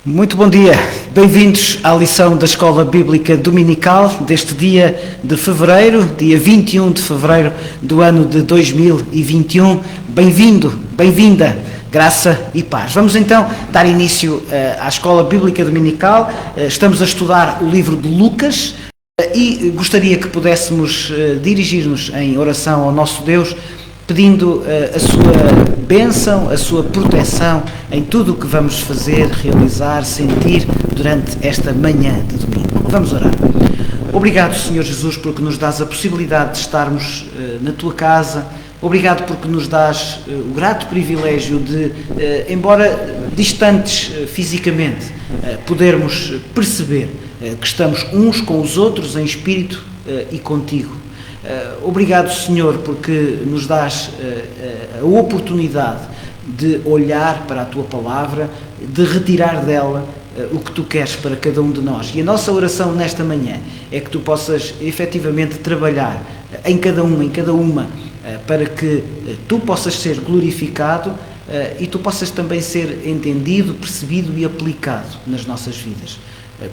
Muito bom dia, bem-vindos à lição da Escola Bíblica Dominical deste dia de fevereiro, dia 21 de fevereiro do ano de 2021. Bem-vindo, bem-vinda, graça e paz. Vamos então dar início à Escola Bíblica Dominical. Estamos a estudar o livro de Lucas e gostaria que pudéssemos dirigir-nos em oração ao nosso Deus, pedindo a sua bênção, a sua proteção em tudo o que vamos fazer, realizar, sentir durante esta manhã de domingo. Vamos orar. Obrigado, Senhor Jesus, porque nos dás a possibilidade de estarmos na Tua casa. Obrigado porque nos dás o grato privilégio de, embora distantes fisicamente, podermos perceber que estamos uns com os outros em espírito e contigo. Obrigado, Senhor, porque nos dás a oportunidade de olhar para a Tua Palavra, de retirar dela o que Tu queres para cada um de nós. E a nossa oração nesta manhã é que Tu possas efetivamente trabalhar em cada um, em cada uma, para que Tu possas ser glorificado e Tu possas também ser entendido, percebido e aplicado nas nossas vidas.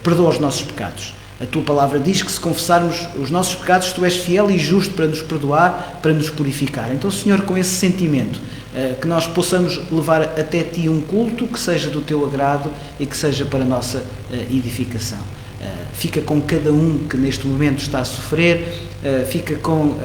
Perdoa os nossos pecados. A Tua Palavra diz que se confessarmos os nossos pecados, Tu és fiel e justo para nos perdoar, para nos purificar. Então, Senhor, com esse sentimento, que nós possamos levar até Ti um culto que seja do Teu agrado e que seja para a nossa edificação. Fica com cada um que neste momento está a sofrer, fica com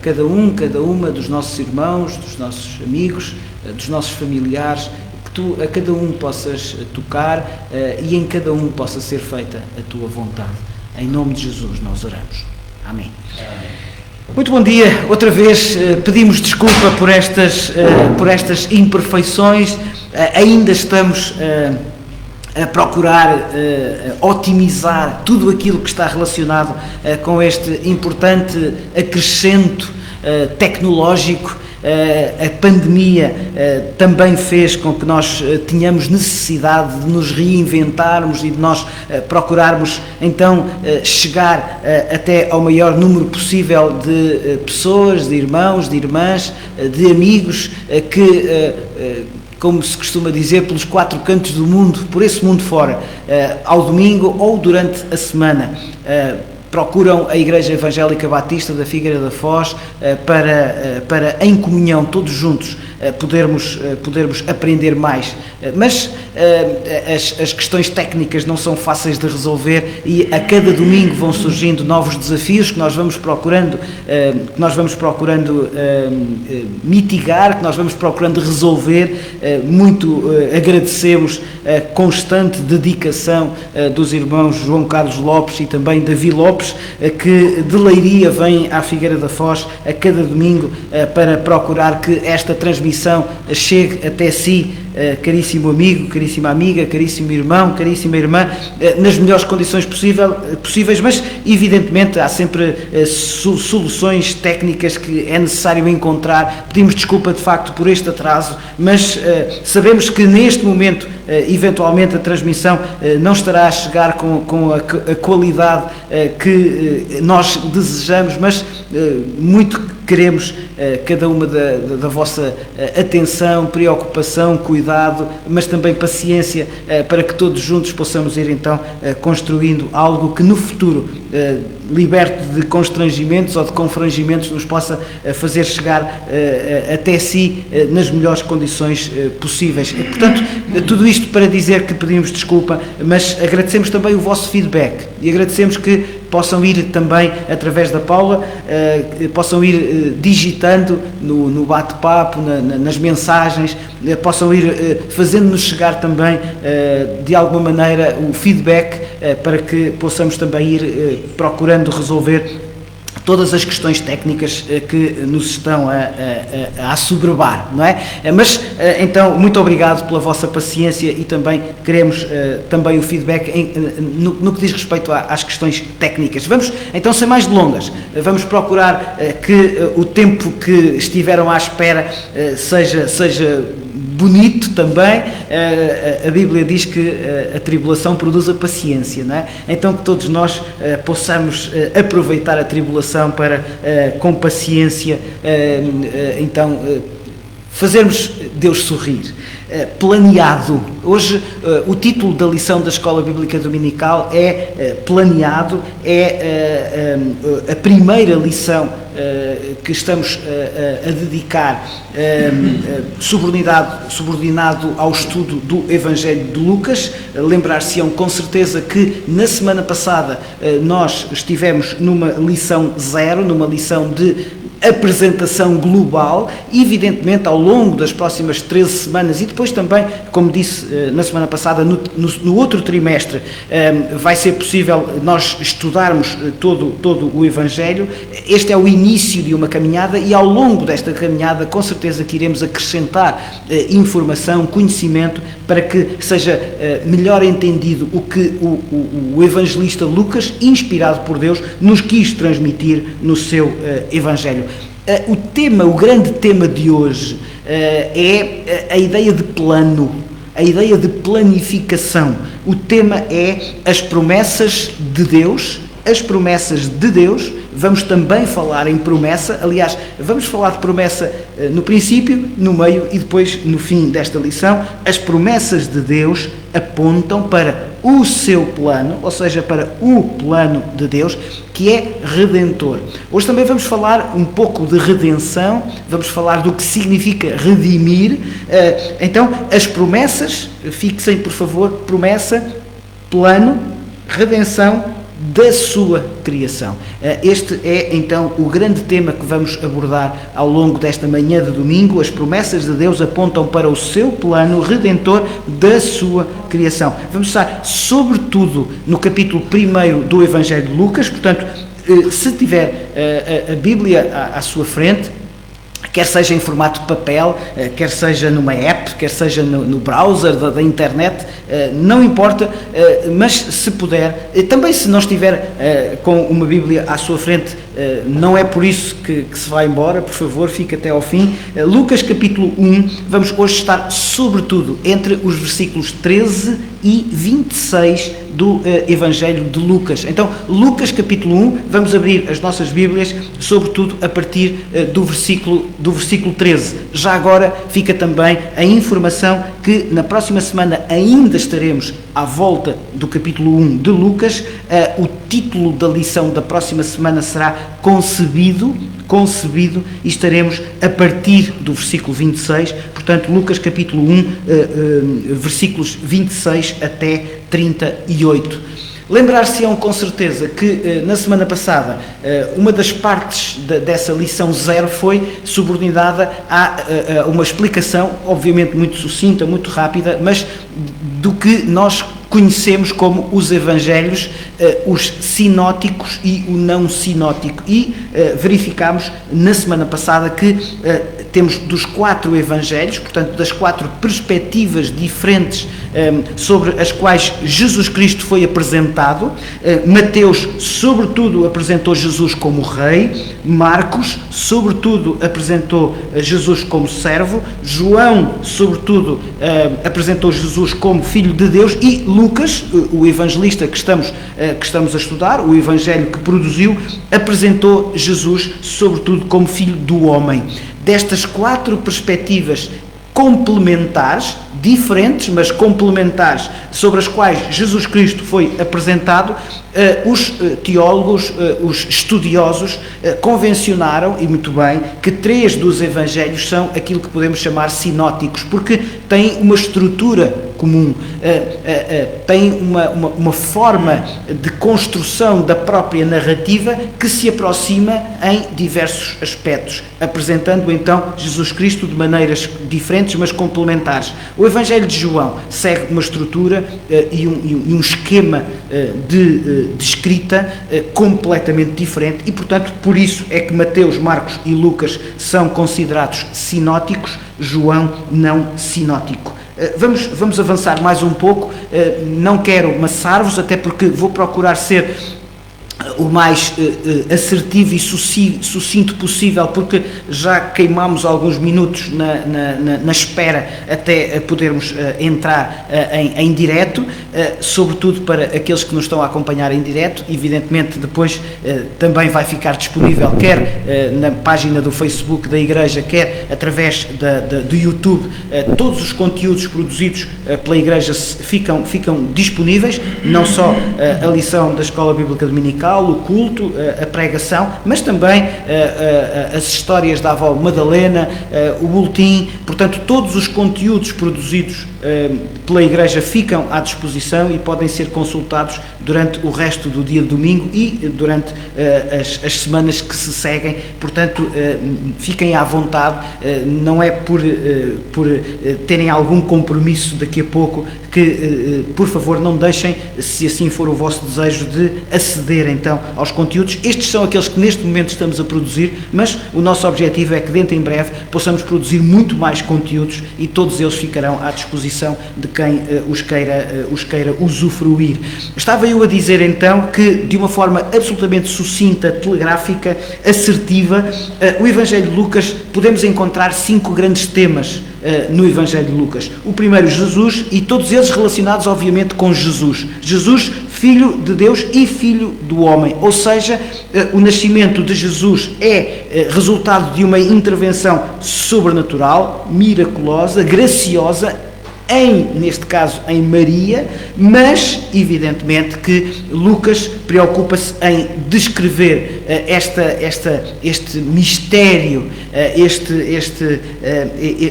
cada um, cada uma dos nossos irmãos, dos nossos amigos, dos nossos familiares, que Tu a cada um possas tocar e em cada um possa ser feita a Tua vontade. Em nome de Jesus nós oramos. Amém. Muito bom dia. Outra vez pedimos desculpa por estas imperfeições. Ainda estamos a procurar otimizar tudo aquilo que está relacionado com este importante acrescento tecnológico. A pandemia também fez com que nós tenhamos necessidade de nos reinventarmos e de nós procurarmos então chegar até ao maior número possível de pessoas, de irmãos, de irmãs, de amigos que, como se costuma dizer, pelos quatro cantos do mundo, por esse mundo fora, ao domingo ou durante a semana, procuram a Igreja Evangélica Batista da Figueira da Foz para em comunhão, todos juntos, podermos aprender mais. Mas as questões técnicas não são fáceis de resolver e a cada domingo vão surgindo novos desafios que nós vamos procurando mitigar, que nós vamos procurando resolver. Muito agradecemos a constante dedicação dos irmãos João Carlos Lopes e também Davi Lopes, que de Leiria vêm à Figueira da Foz a cada domingo para procurar que esta transmissão chegue até si, caríssimo amigo, caríssima amiga, caríssimo irmão, caríssima irmã, nas melhores condições possíveis, mas evidentemente há sempre soluções técnicas que é necessário encontrar. Pedimos desculpa de facto por este atraso, mas sabemos que neste momento eventualmente a transmissão não estará a chegar com a qualidade que nós desejamos, mas muito queremos cada uma da vossa atenção, preocupação, cuidado, mas também paciência, para que todos juntos possamos ir então construindo algo que no futuro, liberte de constrangimentos ou de confrangimentos, nos possa fazer chegar até si nas melhores condições possíveis. Portanto, tudo isto para dizer que pedimos desculpa, mas agradecemos também o vosso feedback e agradecemos que possam ir também, através da Paula, possam ir digitando no bate-papo, nas mensagens, possam ir fazendo-nos chegar também, de alguma maneira, o feedback, para que possamos também ir procurando resolver todas as questões técnicas que nos estão a assoberbar, não é? Mas, então, muito obrigado pela vossa paciência e também queremos também o feedback no que diz respeito às questões técnicas. Vamos, então, sem mais delongas, vamos procurar que o tempo que estiveram à espera seja bonito também. A Bíblia diz que a tribulação produz a paciência, não é? Então que todos nós possamos aproveitar a tribulação para, com paciência, então fazermos Deus sorrir. Planeado. Hoje o título da lição da Escola Bíblica Dominical é Planeado, é a primeira lição que estamos a dedicar subordinado ao estudo do Evangelho de Lucas. Lembrar-se-ão com certeza que na semana passada nós estivemos numa lição 0, numa lição de apresentação global. Evidentemente, ao longo das próximas 13 semanas e depois também, como disse na semana passada, no outro trimestre, vai ser possível nós estudarmos todo o Evangelho. Este é o início de uma caminhada e ao longo desta caminhada, com certeza que iremos acrescentar informação, conhecimento, para que seja melhor entendido o que o evangelista Lucas, inspirado por Deus, nos quis transmitir no seu Evangelho. O grande tema de hoje é a ideia de plano, a ideia de planificação. O tema é as promessas de Deus, as promessas de Deus. Vamos também falar em promessa, aliás, vamos falar de promessa no princípio, no meio e depois no fim desta lição. As promessas de Deus apontam para o seu plano, ou seja, para o plano de Deus, que é redentor. Hoje também vamos falar um pouco de redenção, vamos falar do que significa redimir. Então, as promessas, fixem por favor, promessa, plano, redenção da sua criação. Este é então o grande tema que vamos abordar ao longo desta manhã de domingo. As promessas de Deus apontam para o seu plano redentor da sua criação. Vamos estar sobretudo no capítulo 1 do Evangelho de Lucas. Portanto, se tiver a Bíblia à sua frente, quer seja em formato de papel, quer seja numa app, quer seja no browser da internet, não importa, mas se puder, também se não estiver com uma Bíblia à sua frente, não é por isso que se vai embora, por favor, fique até ao fim. Lucas capítulo 1, vamos hoje estar sobretudo entre os versículos 13 e 26 do Evangelho de Lucas. Então, Lucas capítulo 1, vamos abrir as nossas Bíblias, sobretudo a partir do versículo 13. Já agora fica também a informação que na próxima semana ainda estaremos à volta do capítulo 1 de Lucas. O título da lição da próxima semana será Concebido, e estaremos a partir do versículo 26, portanto, Lucas capítulo 1, versículos 26 até 38. Lembrar-se-ão com certeza que na semana passada uma das partes dessa lição 0 foi subordinada a uma explicação, obviamente muito sucinta, muito rápida, mas do que nós conhecemos como os evangelhos, os sinóticos e o não sinótico. E verificámos na semana passada que temos dos 4 evangelhos, portanto das 4 perspectivas diferentes sobre as quais Jesus Cristo foi apresentado. Mateus, sobretudo, apresentou Jesus como rei. Marcos, sobretudo, apresentou Jesus como servo. João, sobretudo, apresentou Jesus como filho de Deus. E Lucas, o evangelista que estamos a estudar, o evangelho que produziu, apresentou Jesus, sobretudo, como filho do homem. Destas 4 perspectivas complementares, diferentes, mas complementares, sobre as quais Jesus Cristo foi apresentado, os teólogos, os estudiosos, convencionaram, e muito bem, que 3 dos evangelhos são aquilo que podemos chamar sinóticos, porque têm uma estrutura comum, têm uma forma de construção da própria narrativa que se aproxima em diversos aspectos, apresentando então Jesus Cristo de maneiras diferentes, mas complementares. O Evangelho de João segue uma estrutura e um esquema de escrita completamente diferente e, portanto, por isso é que Mateus, Marcos e Lucas são considerados sinóticos, João não sinótico. Vamos avançar mais um pouco, não quero maçar-vos, até porque vou procurar ser o mais assertivo e sucinto possível, porque já queimamos alguns minutos na espera até podermos entrar em direto, sobretudo para aqueles que nos estão a acompanhar em direto. Evidentemente depois também vai ficar disponível, quer na página do Facebook da Igreja, quer através do YouTube. Todos os conteúdos produzidos pela Igreja ficam disponíveis, não só a lição da Escola Bíblica Dominical, o culto, a pregação, mas também as histórias da avó Madalena, o boletim. Portanto, todos os conteúdos produzidos pela Igreja ficam à disposição e podem ser consultados durante o resto do dia de domingo e durante as semanas que se seguem. Portanto, fiquem à vontade, não é por terem algum compromisso daqui a pouco que, por favor, não deixem, se assim for o vosso desejo, de aceder então aos conteúdos. Estes são aqueles que neste momento estamos a produzir, mas o nosso objetivo é que dentro em breve possamos produzir muito mais conteúdos e todos eles ficarão à disposição de quem os queira usufruir. Estava eu a dizer então que, de uma forma absolutamente sucinta, telegráfica, assertiva, o Evangelho de Lucas, podemos encontrar 5 grandes temas no Evangelho de Lucas. O primeiro, Jesus, e todos eles relacionados obviamente com Jesus. Jesus, Filho de Deus e Filho do homem, ou seja, o nascimento de Jesus é resultado de uma intervenção sobrenatural, miraculosa, graciosa, neste caso em Maria, mas evidentemente que Lucas preocupa-se em descrever este mistério,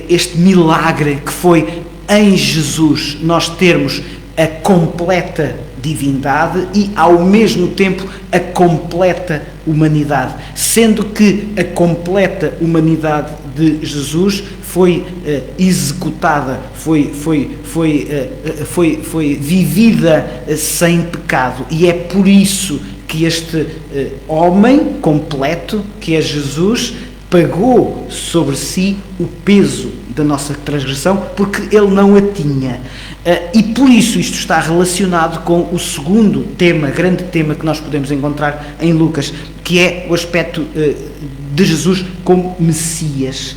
este milagre que foi em Jesus nós termos a completa divindade e ao mesmo tempo a completa humanidade, sendo que a completa humanidade de Jesus foi executada, foi vivida sem pecado, e é por isso que este homem completo, que é Jesus, pagou sobre si o peso da nossa transgressão, porque ele não a tinha. E por isso isto está relacionado com o segundo tema, grande tema que nós podemos encontrar em Lucas, que é o aspecto de Jesus como Messias,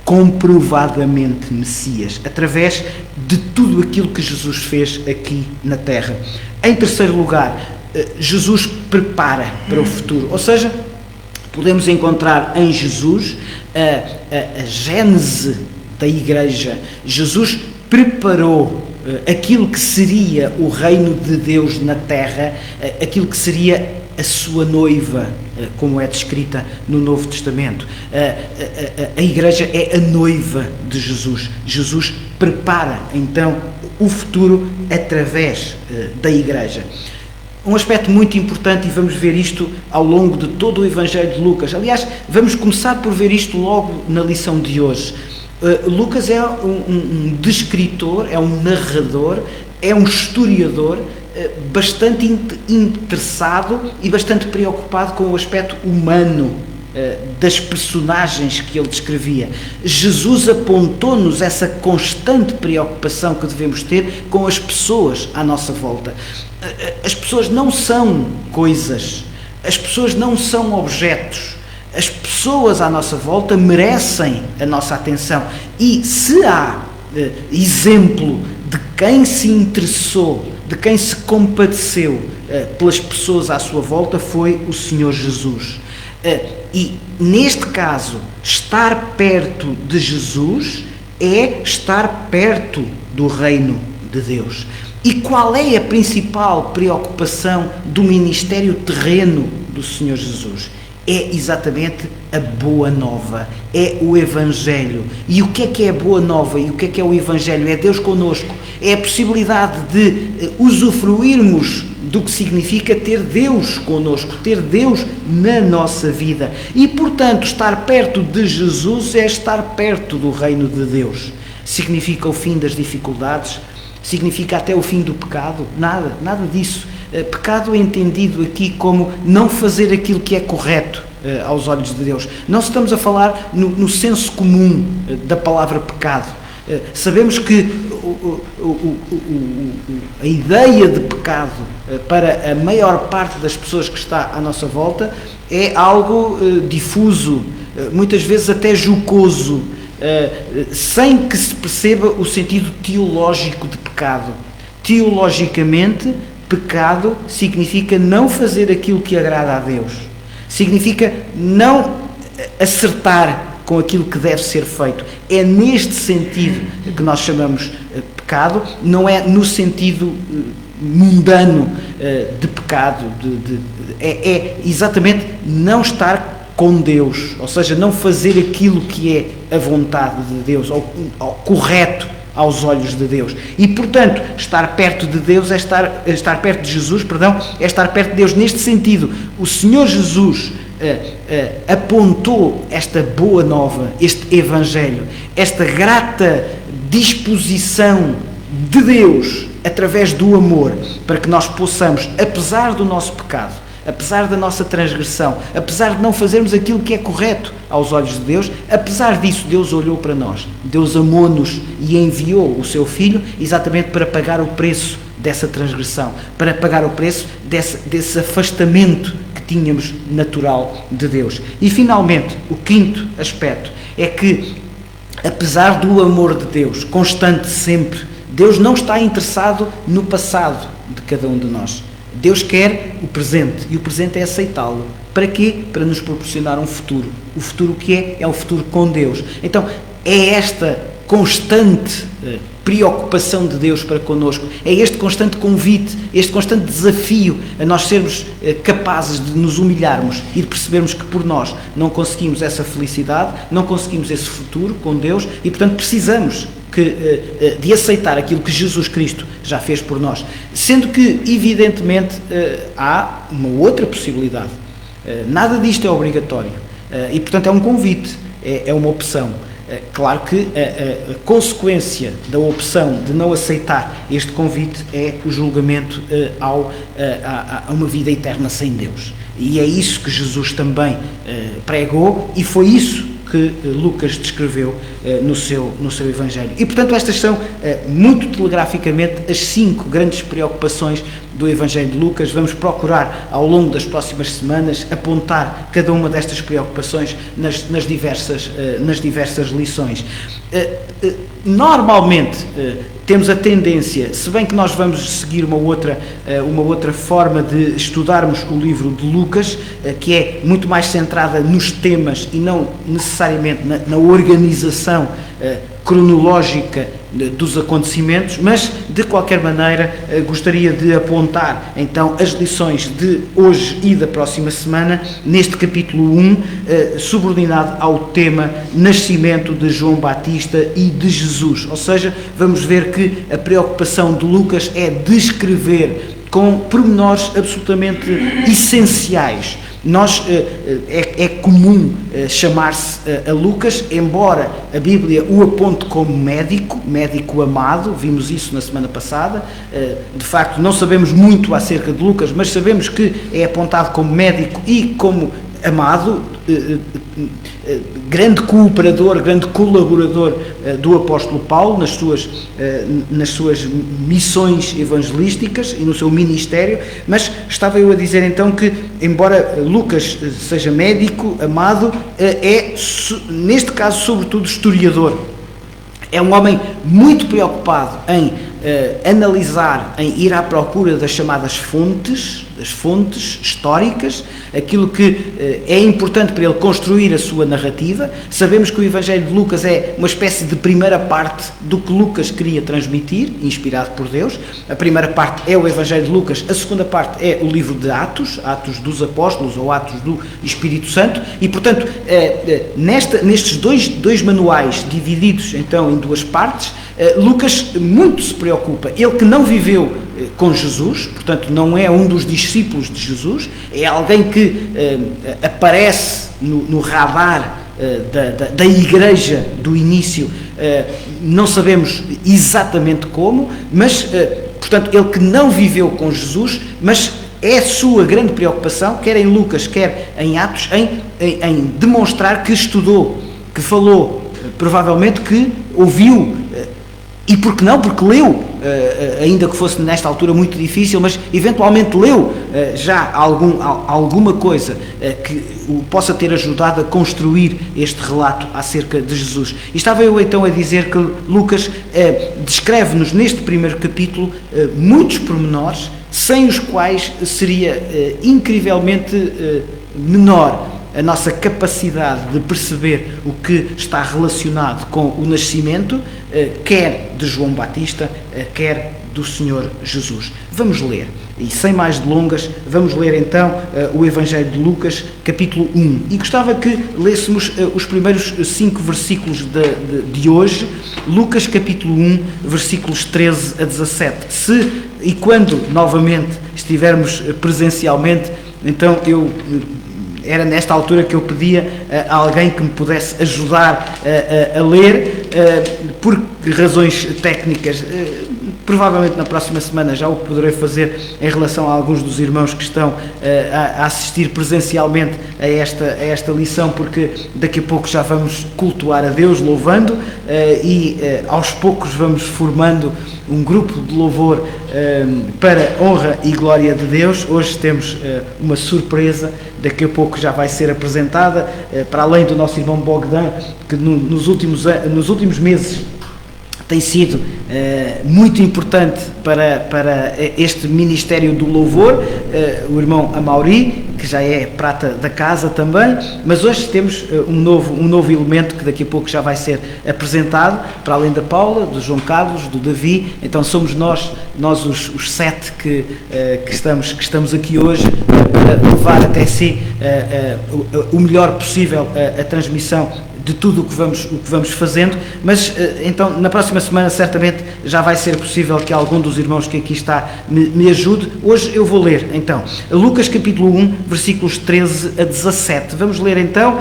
comprovadamente Messias, através de tudo aquilo que Jesus fez aqui na Terra. Em terceiro lugar, Jesus prepara para o futuro, ou seja, podemos encontrar em Jesus a gênese da Igreja. Jesus preparou aquilo que seria o reino de Deus na Terra, aquilo que seria a sua noiva, como é descrita no Novo Testamento. A Igreja é a noiva de Jesus. Jesus prepara, então, o futuro através da Igreja. Um aspecto muito importante, e vamos ver isto ao longo de todo o Evangelho de Lucas. Aliás, vamos começar por ver isto logo na lição de hoje. Lucas é um descritor, é um narrador, é um historiador bastante interessado e bastante preocupado com o aspecto humano das personagens que ele descrevia. Jesus apontou-nos essa constante preocupação que devemos ter com as pessoas à nossa volta. As pessoas não são coisas, as pessoas não são objetos. As pessoas à nossa volta merecem a nossa atenção, e se há exemplo de quem se interessou, de quem se compadeceu pelas pessoas à sua volta, foi o Senhor Jesus. E neste caso, estar perto de Jesus é estar perto do reino de Deus. E qual é a principal preocupação do ministério terreno do Senhor Jesus? É exatamente a boa nova, é o Evangelho. E o que é a boa nova e o que é o Evangelho? É Deus connosco, é a possibilidade de usufruirmos do que significa ter Deus connosco, ter Deus na nossa vida. E, portanto, estar perto de Jesus é estar perto do reino de Deus. Significa o fim das dificuldades? Significa até o fim do pecado? Nada disso. Pecado é entendido aqui como não fazer aquilo que é correto aos olhos de Deus. Não estamos a falar no senso comum da palavra pecado. Sabemos que a ideia de pecado para a maior parte das pessoas que está à nossa volta é algo difuso, muitas vezes até jocoso, sem que se perceba o sentido teológico de pecado. Teologicamente, pecado significa não fazer aquilo que agrada a Deus, significa não acertar com aquilo que deve ser feito. É neste sentido que nós chamamos pecado, não é no sentido mundano de pecado, é exatamente não estar com Deus, ou seja, não fazer aquilo que é a vontade de Deus, ou correto aos olhos de Deus. E, portanto, estar perto de Deus estar perto de Jesus, é estar perto de Deus neste sentido. O Senhor Jesus apontou esta boa nova, este Evangelho, esta grata disposição de Deus através do amor, para que nós possamos, apesar do nosso pecado, apesar da nossa transgressão, apesar de não fazermos aquilo que é correto aos olhos de Deus, apesar disso, Deus olhou para nós, Deus amou-nos e enviou o seu Filho exatamente para pagar o preço dessa transgressão, para pagar o preço desse afastamento que tínhamos natural de Deus. E finalmente, o quinto aspecto é que, apesar do amor de Deus, constante sempre, Deus não está interessado no passado de cada um de nós. Deus quer o presente, e o presente é aceitá-lo. Para quê? Para nos proporcionar um futuro. O futuro que é o futuro com Deus. Então, é esta constante preocupação de Deus para connosco, é este constante convite, este constante desafio a nós sermos capazes de nos humilharmos e de percebermos que por nós não conseguimos essa felicidade, não conseguimos esse futuro com Deus e, portanto, precisamos de aceitar aquilo que Jesus Cristo já fez por nós. Sendo que, evidentemente, há uma outra possibilidade. Nada disto é obrigatório. E, portanto, é um convite, é uma opção. Claro que a consequência da opção de não aceitar este convite é o julgamento a uma vida eterna sem Deus. E é isso que Jesus também pregou, e foi isso que Lucas descreveu no seu Evangelho. E, portanto, estas são, muito telegraficamente, as 5 grandes preocupações do Evangelho de Lucas. Vamos procurar, ao longo das próximas semanas, apontar cada uma destas preocupações nas diversas lições. Normalmente, temos a tendência, se bem que nós vamos seguir uma outra forma de estudarmos o livro de Lucas, que é muito mais centrada nos temas e não necessariamente na organização cronológica dos acontecimentos, mas de qualquer maneira gostaria de apontar então as lições de hoje e da próxima semana neste capítulo 1, subordinado ao tema nascimento de João Batista e de Jesus. Ou seja, vamos ver que a preocupação de Lucas é descrever com pormenores absolutamente essenciais. É comum chamar-se a Lucas, embora a Bíblia o aponte como médico amado, vimos isso na semana passada. De facto, não sabemos muito acerca de Lucas, mas sabemos que é apontado como médico e como amado, grande cooperador, grande colaborador do apóstolo Paulo nas suas missões evangelísticas e no seu ministério. Mas estava eu a dizer então que, embora Lucas seja médico, amado, é, neste caso, sobretudo historiador. É um homem muito preocupado em analisar, em ir à procura das chamadas fontes, das fontes históricas, aquilo que é importante para ele construir a sua narrativa. Sabemos que o Evangelho de Lucas é uma espécie de primeira parte do que Lucas queria transmitir, inspirado por Deus. A primeira parte é o Evangelho de Lucas, a segunda parte é o livro de Atos dos Apóstolos ou Atos do Espírito Santo, e, portanto, nestes dois manuais divididos então em 2 partes, Lucas muito se preocupa. Ele que não viveu com Jesus, portanto não é um dos discípulos de Jesus, é alguém que aparece no radar da igreja do início, não sabemos exatamente como, mas, portanto, ele que não viveu com Jesus, mas é a sua grande preocupação, quer em Lucas, quer em Atos, em demonstrar que estudou, que falou, provavelmente que ouviu E por que não? Porque leu, ainda que fosse nesta altura muito difícil, mas eventualmente leu já alguma coisa que o possa ter ajudado a construir este relato acerca de Jesus. E estava eu então a dizer que Lucas descreve-nos neste primeiro capítulo muitos pormenores, sem os quais seria incrivelmente menor a nossa capacidade de perceber o que está relacionado com o nascimento, quer de João Batista, quer do Senhor Jesus. Vamos ler, e sem mais delongas, vamos ler então o Evangelho de Lucas, capítulo 1. E gostava que lêssemos os primeiros 5 versículos de hoje, Lucas capítulo 1, versículos 13 a 17. Se e quando novamente estivermos presencialmente, então era nesta altura que eu pedia a alguém que me pudesse ajudar a ler, por razões técnicas. Provavelmente na próxima semana já o poderei fazer em relação a alguns dos irmãos que estão a assistir presencialmente a esta lição, porque daqui a pouco já vamos cultuar a Deus louvando e aos poucos vamos formando um grupo de louvor para honra e glória de Deus. Hoje temos uma surpresa, daqui a pouco já vai ser apresentada, para além do nosso irmão Bogdan, que nos últimos meses tem sido muito importante para este ministério do louvor, o irmão Amauri, que já é prata da casa também, mas hoje temos um novo elemento que daqui a pouco já vai ser apresentado, para além da Paula, do João Carlos, do Davi. Então somos nós os 7 que estamos aqui hoje para levar até si o melhor possível a transmissão de tudo o que vamos fazendo, mas então na próxima semana certamente já vai ser possível que algum dos irmãos que aqui está me ajude. Hoje eu vou ler então Lucas capítulo 1, versículos 13 a 17. Vamos ler então.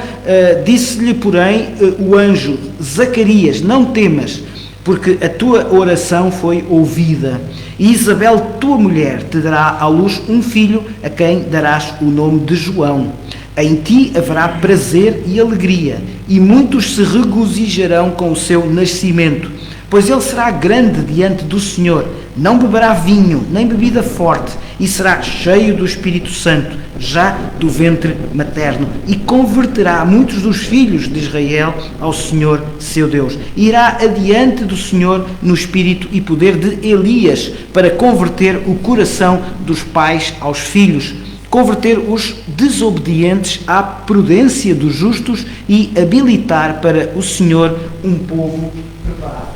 Disse-lhe, porém, o anjo: Zacarias, não temas, porque a tua oração foi ouvida, e Isabel, tua mulher, te dará à luz um filho, a quem darás o nome de João. Em ti haverá prazer e alegria, e muitos se regozijarão com o seu nascimento, pois ele será grande diante do Senhor, não beberá vinho, nem bebida forte, e será cheio do Espírito Santo, já do ventre materno, e converterá muitos dos filhos de Israel ao Senhor, seu Deus. Irá adiante do Senhor no espírito e poder de Elias, para converter o coração dos pais aos filhos, converter os desobedientes à prudência dos justos e habilitar para o Senhor um povo preparado.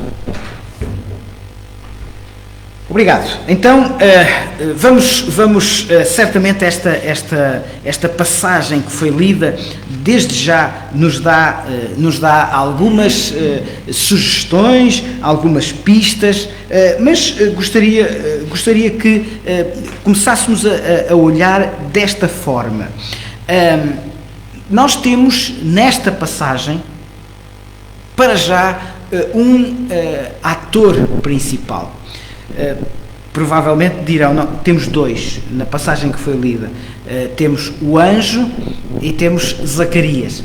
Obrigado. Então, vamos certamente esta passagem que foi lida, desde já nos dá algumas sugestões, algumas pistas, mas gostaria que começássemos a olhar desta forma. Nós temos nesta passagem, para já, um ator principal. Provavelmente dirão, não, temos 2 na passagem que foi lida. Temos o anjo e temos Zacarias.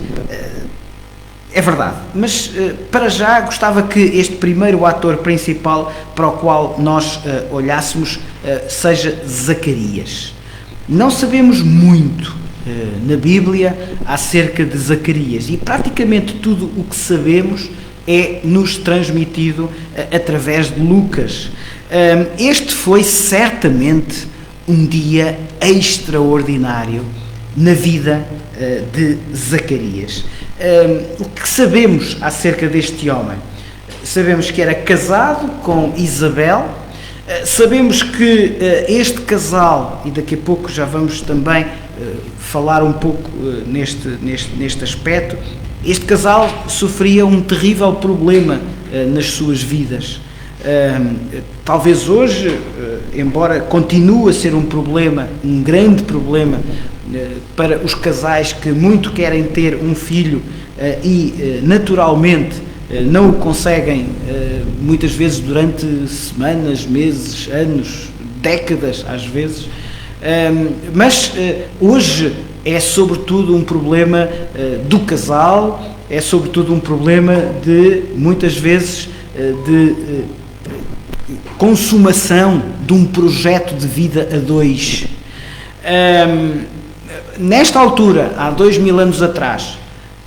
É verdade, mas para já gostava que este primeiro ator principal para o qual nós olhássemos seja Zacarias. Não sabemos muito na Bíblia acerca de Zacarias, e praticamente tudo o que sabemos é-nos transmitido através de Lucas. Este foi certamente um dia extraordinário na vida de Zacarias. O que sabemos acerca deste homem? Sabemos que era casado com Isabel, sabemos que este casal, e daqui a pouco já vamos também falar um pouco neste aspecto, este casal sofria um terrível problema nas suas vidas. Talvez hoje, embora continue a ser um problema, um grande problema para os casais que muito querem ter um filho e naturalmente não o conseguem, muitas vezes durante semanas, meses, anos, décadas às vezes, mas hoje é sobretudo um problema do casal, é sobretudo um problema de, muitas vezes, de consumação de um projeto de vida a dois. Nesta altura, há 2000 anos atrás,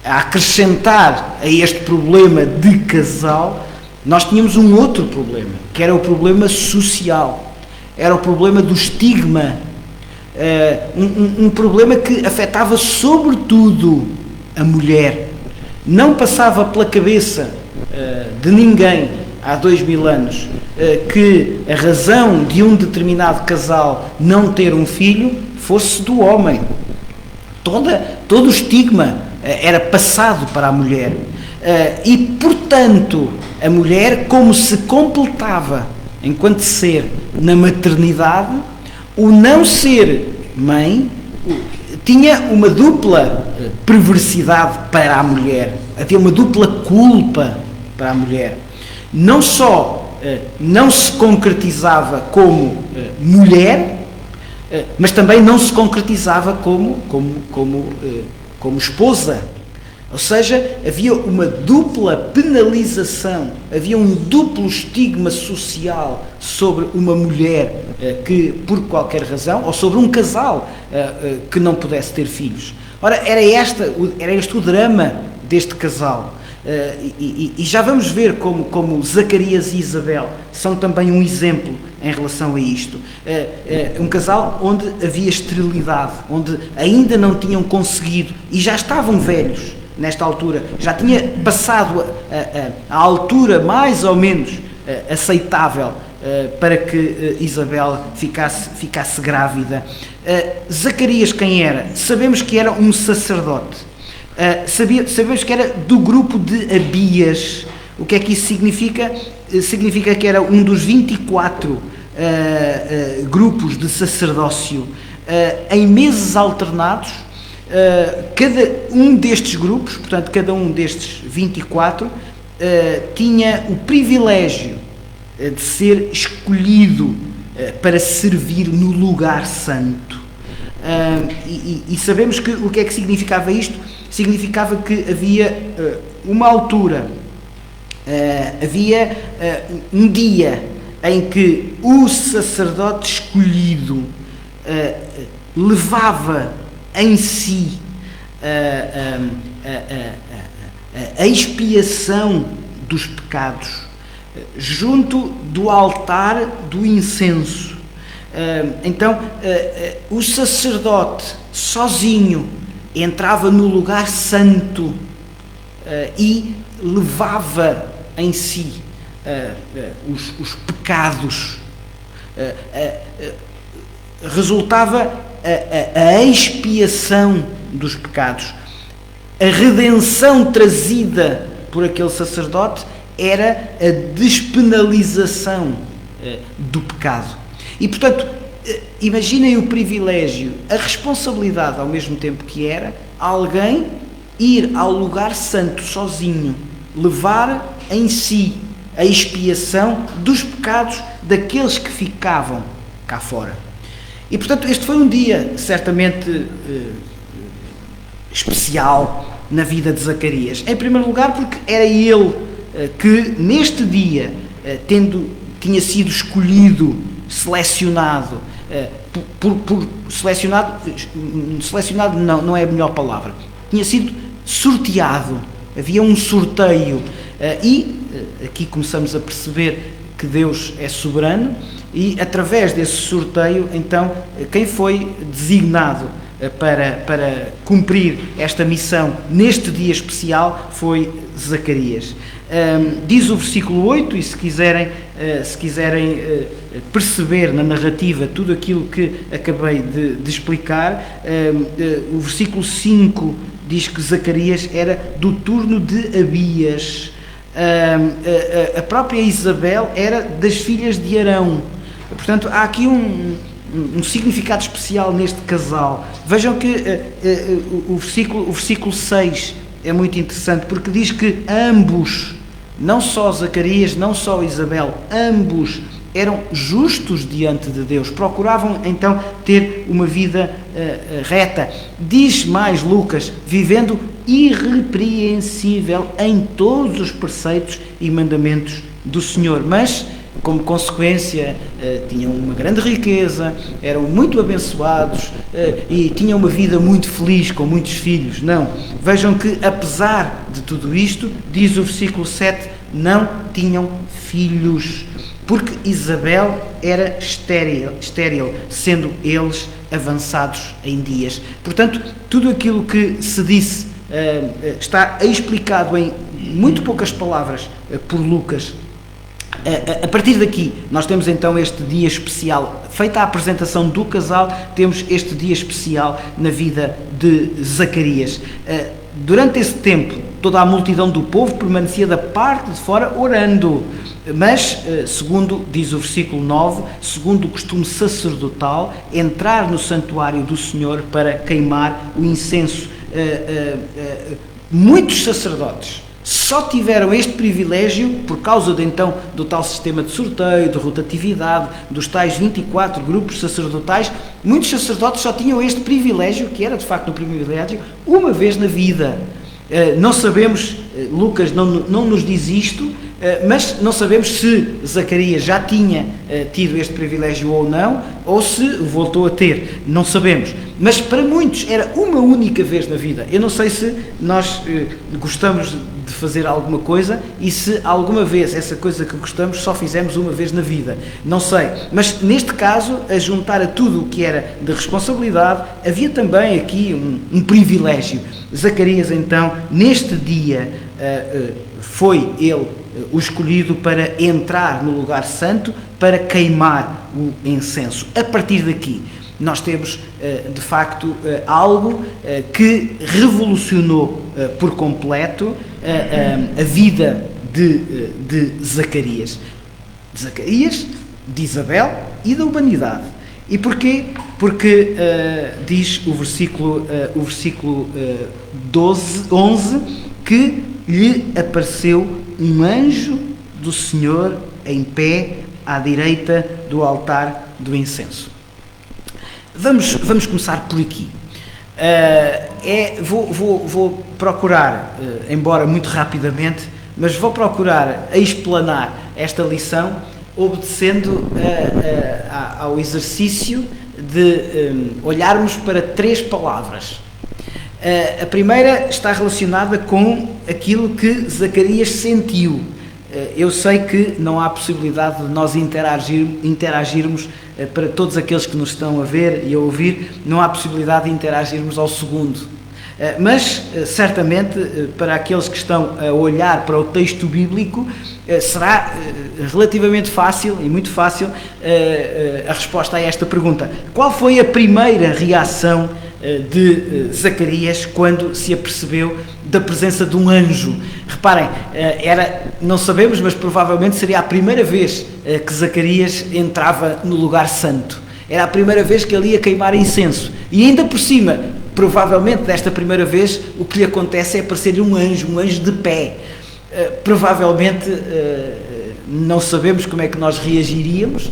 a acrescentar a este problema de casal, nós tínhamos um outro problema, que era o problema social, era o problema do estigma, um problema que afetava sobretudo a mulher. Não passava pela cabeça de ninguém há 2000 anos que a razão de um determinado casal não ter um filho fosse do homem. Todo o estigma era passado para a mulher. E, portanto, a mulher, como se completava enquanto ser na maternidade, o não ser mãe tinha uma dupla perversidade para a mulher, havia uma dupla culpa para a mulher. Não só não se concretizava como mulher, mas também não se concretizava como esposa. Ou seja, havia uma dupla penalização, havia um duplo estigma social sobre uma mulher que, por qualquer razão, ou sobre um casal que não pudesse ter filhos. Ora, era este o drama deste casal. E já vamos ver como Zacarias e Isabel são também um exemplo em relação a isto. Um casal onde havia esterilidade, onde ainda não tinham conseguido, e já estavam velhos nesta altura, já tinha passado a altura mais ou menos aceitável para que Isabel ficasse grávida. Zacarias quem era? Sabemos que era um sacerdote. Sabemos que era do grupo de Abias. O que é que isso significa? Significa que era um dos 24 grupos de sacerdócio em meses alternados. Cada um destes grupos, portanto, cada um destes 24, tinha o privilégio de ser escolhido para servir no lugar santo. E sabemos que o que é que significava isto? Significava que havia uma altura, havia um dia em que o sacerdote escolhido levava em si a expiação dos pecados junto do altar do incenso. Então, o sacerdote sozinho entrava no lugar santo e levava em si os pecados. Resultava a expiação dos pecados. A redenção trazida por aquele sacerdote era a despenalização do pecado. E, portanto, imaginem o privilégio, a responsabilidade ao mesmo tempo que era alguém ir ao lugar santo sozinho, levar em si a expiação dos pecados daqueles que ficavam cá fora. E, portanto, este foi um dia certamente especial na vida de Zacarias. Em primeiro lugar, porque era ele que, neste dia, tinha sido escolhido, selecionado, selecionado não é a melhor palavra, tinha sido sorteado, havia um sorteio, e aqui começamos a perceber que Deus é soberano, e através desse sorteio, então, quem foi designado para cumprir esta missão neste dia especial foi Zacarias. Diz o versículo 8, e se quiserem perceber na narrativa tudo aquilo que acabei de explicar, o versículo 5 diz que Zacarias era do turno de Abias. A própria Isabel era das filhas de Arão. Portanto, há aqui um significado especial neste casal. Vejam que o versículo 6 é muito interessante, porque diz que ambos, não só Zacarias, não só Isabel, ambos eram justos diante de Deus, procuravam então ter uma vida reta. Diz mais Lucas, vivendo irrepreensível em todos os preceitos e mandamentos do Senhor. Mas como consequência, tinham uma grande riqueza, eram muito abençoados e tinham uma vida muito feliz, com muitos filhos. Não. Vejam que, apesar de tudo isto, diz o versículo 7, não tinham filhos, porque Isabel era estéril, sendo eles avançados em dias. Portanto, tudo aquilo que se disse está explicado em muito poucas palavras por Lucas. A partir daqui, nós temos então este dia especial. Feita a apresentação do casal, temos este dia especial na vida de Zacarias. Durante esse tempo, toda a multidão do povo permanecia da parte de fora orando. Mas, segundo diz o versículo 9, segundo o costume sacerdotal, entrar no santuário do Senhor para queimar o incenso. Muitos sacerdotes só tiveram este privilégio por causa então do tal sistema de sorteio, de rotatividade, dos tais 24 grupos sacerdotais. Muitos sacerdotes só tinham este privilégio, que era de facto um privilégio, uma vez na vida. Não sabemos, Lucas não nos diz isto, mas não sabemos se Zacarias já tinha tido este privilégio ou não, ou se voltou a ter, não sabemos. Mas para muitos era uma única vez na vida. Eu não sei se nós gostamos de fazer alguma coisa e se alguma vez essa coisa que gostamos só fizemos uma vez na vida. Não sei. Mas neste caso, a juntar a tudo o que era de responsabilidade, havia também aqui um privilégio. Zacarias então, neste dia, foi ele o escolhido para entrar no lugar santo, para queimar o incenso. A partir daqui, nós temos, de facto, algo que revolucionou por completo a vida de Zacarias. De Zacarias, de Isabel e da humanidade. E porquê? Porque diz o versículo 11, que lhe apareceu um anjo do Senhor em pé à direita do altar do incenso. Vamos começar por aqui. Vou procurar, embora muito rapidamente, mas vou procurar explanar esta lição obedecendo ao exercício de olharmos para 3 palavras. A primeira está relacionada com aquilo que Zacarias sentiu. Eu sei que não há possibilidade de nós interagirmos para todos aqueles que nos estão a ver e a ouvir, não há possibilidade de interagirmos ao segundo. Mas, certamente, para aqueles que estão a olhar para o texto bíblico, será relativamente fácil e muito fácil a resposta a esta pergunta. Qual foi a primeira reação de Zacarias quando se apercebeu da presença de um anjo? Reparem, não sabemos, mas provavelmente seria a primeira vez que Zacarias entrava no lugar santo. Era a primeira vez que ele ia queimar incenso. E ainda por cima, provavelmente desta primeira vez, o que lhe acontece é aparecer um anjo de pé. Provavelmente não sabemos como é que nós reagiríamos,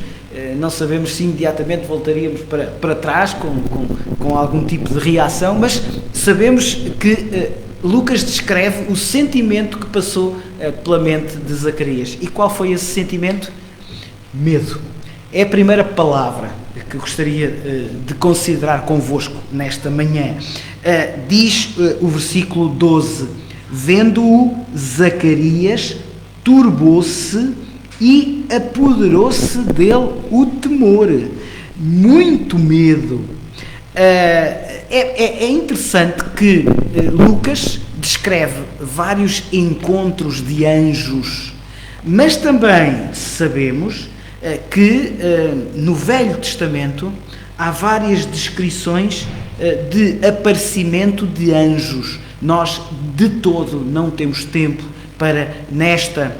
não sabemos se imediatamente voltaríamos para trás com algum tipo de reação, mas sabemos que Lucas descreve o sentimento que passou pela mente de Zacarias. E qual foi esse sentimento? Medo. É a primeira palavra que gostaria de considerar convosco nesta manhã. Diz o versículo 12: vendo-o, Zacarias turbou-se e apoderou-se dele o temor, muito medo. É interessante que Lucas descreve vários encontros de anjos, mas também sabemos que no Velho Testamento há várias descrições de aparecimento de anjos. Nós de todo não temos tempo para nesta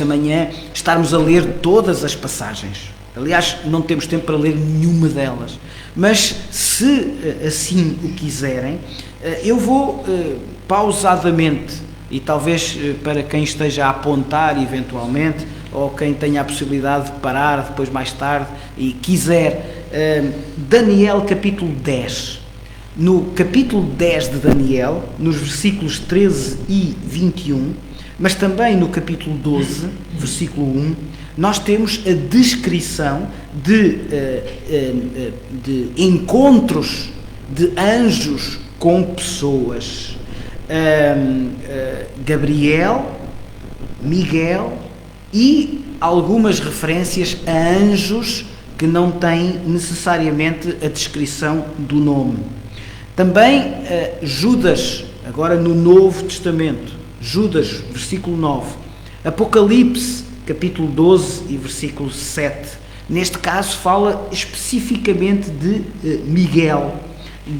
manhã estarmos a ler todas as passagens. Aliás, não temos tempo para ler nenhuma delas. Mas se assim o quiserem, eu vou pausadamente, e talvez para quem esteja a apontar eventualmente, ou quem tenha a possibilidade de parar depois mais tarde e quiser, Daniel capítulo 10. No capítulo 10 de Daniel, nos versículos 13 e 21, Mas também no capítulo 12, versículo 1, nós temos a descrição de encontros de anjos com pessoas. Gabriel, Miguel e algumas referências a anjos que não têm necessariamente a descrição do nome. Também Judas, agora no Novo Testamento, Judas, versículo 9, Apocalipse, capítulo 12 e versículo 7, neste caso fala especificamente de Miguel.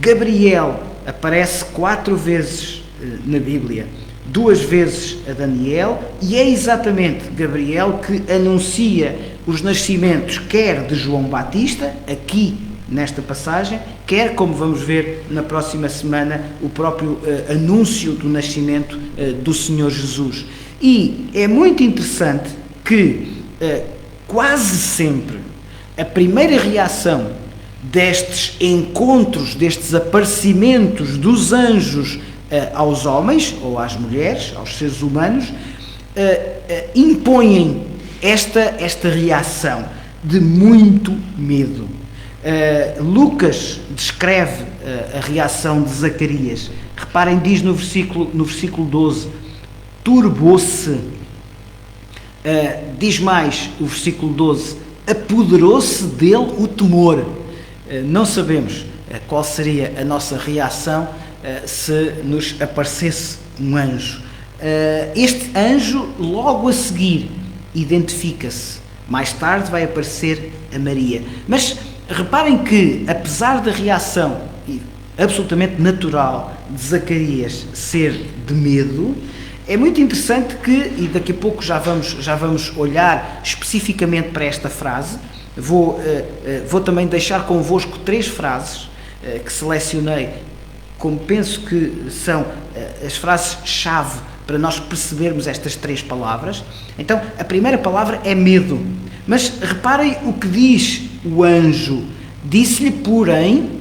Gabriel aparece 4 vezes na Bíblia, 2 vezes a Daniel, e é exatamente Gabriel que anuncia os nascimentos quer de João Batista, aqui nesta passagem, quer, como vamos ver na próxima semana, o próprio anúncio do nascimento do Senhor Jesus. E é muito interessante que quase sempre a primeira reação destes encontros, destes aparecimentos dos anjos aos homens ou às mulheres, aos seres humanos, impõem esta reação de muito medo. Lucas descreve a reação de Zacarias. Reparem, diz no versículo 12, turbou-se. Diz mais o versículo 12, apoderou-se dele o temor. Não sabemos qual seria a nossa reação se nos aparecesse um anjo. Este anjo, logo a seguir, identifica-se. Mais tarde vai aparecer a Maria. Mas reparem que, apesar da reação absolutamente natural de Zacarias ser de medo, é muito interessante que, e daqui a pouco já vamos olhar especificamente para esta frase, vou também deixar convosco 3 frases que selecionei, como penso que são as frases-chave para nós percebermos estas 3 palavras. Então, a primeira palavra é medo. Mas reparem o que diz o anjo. Disse-lhe, porém,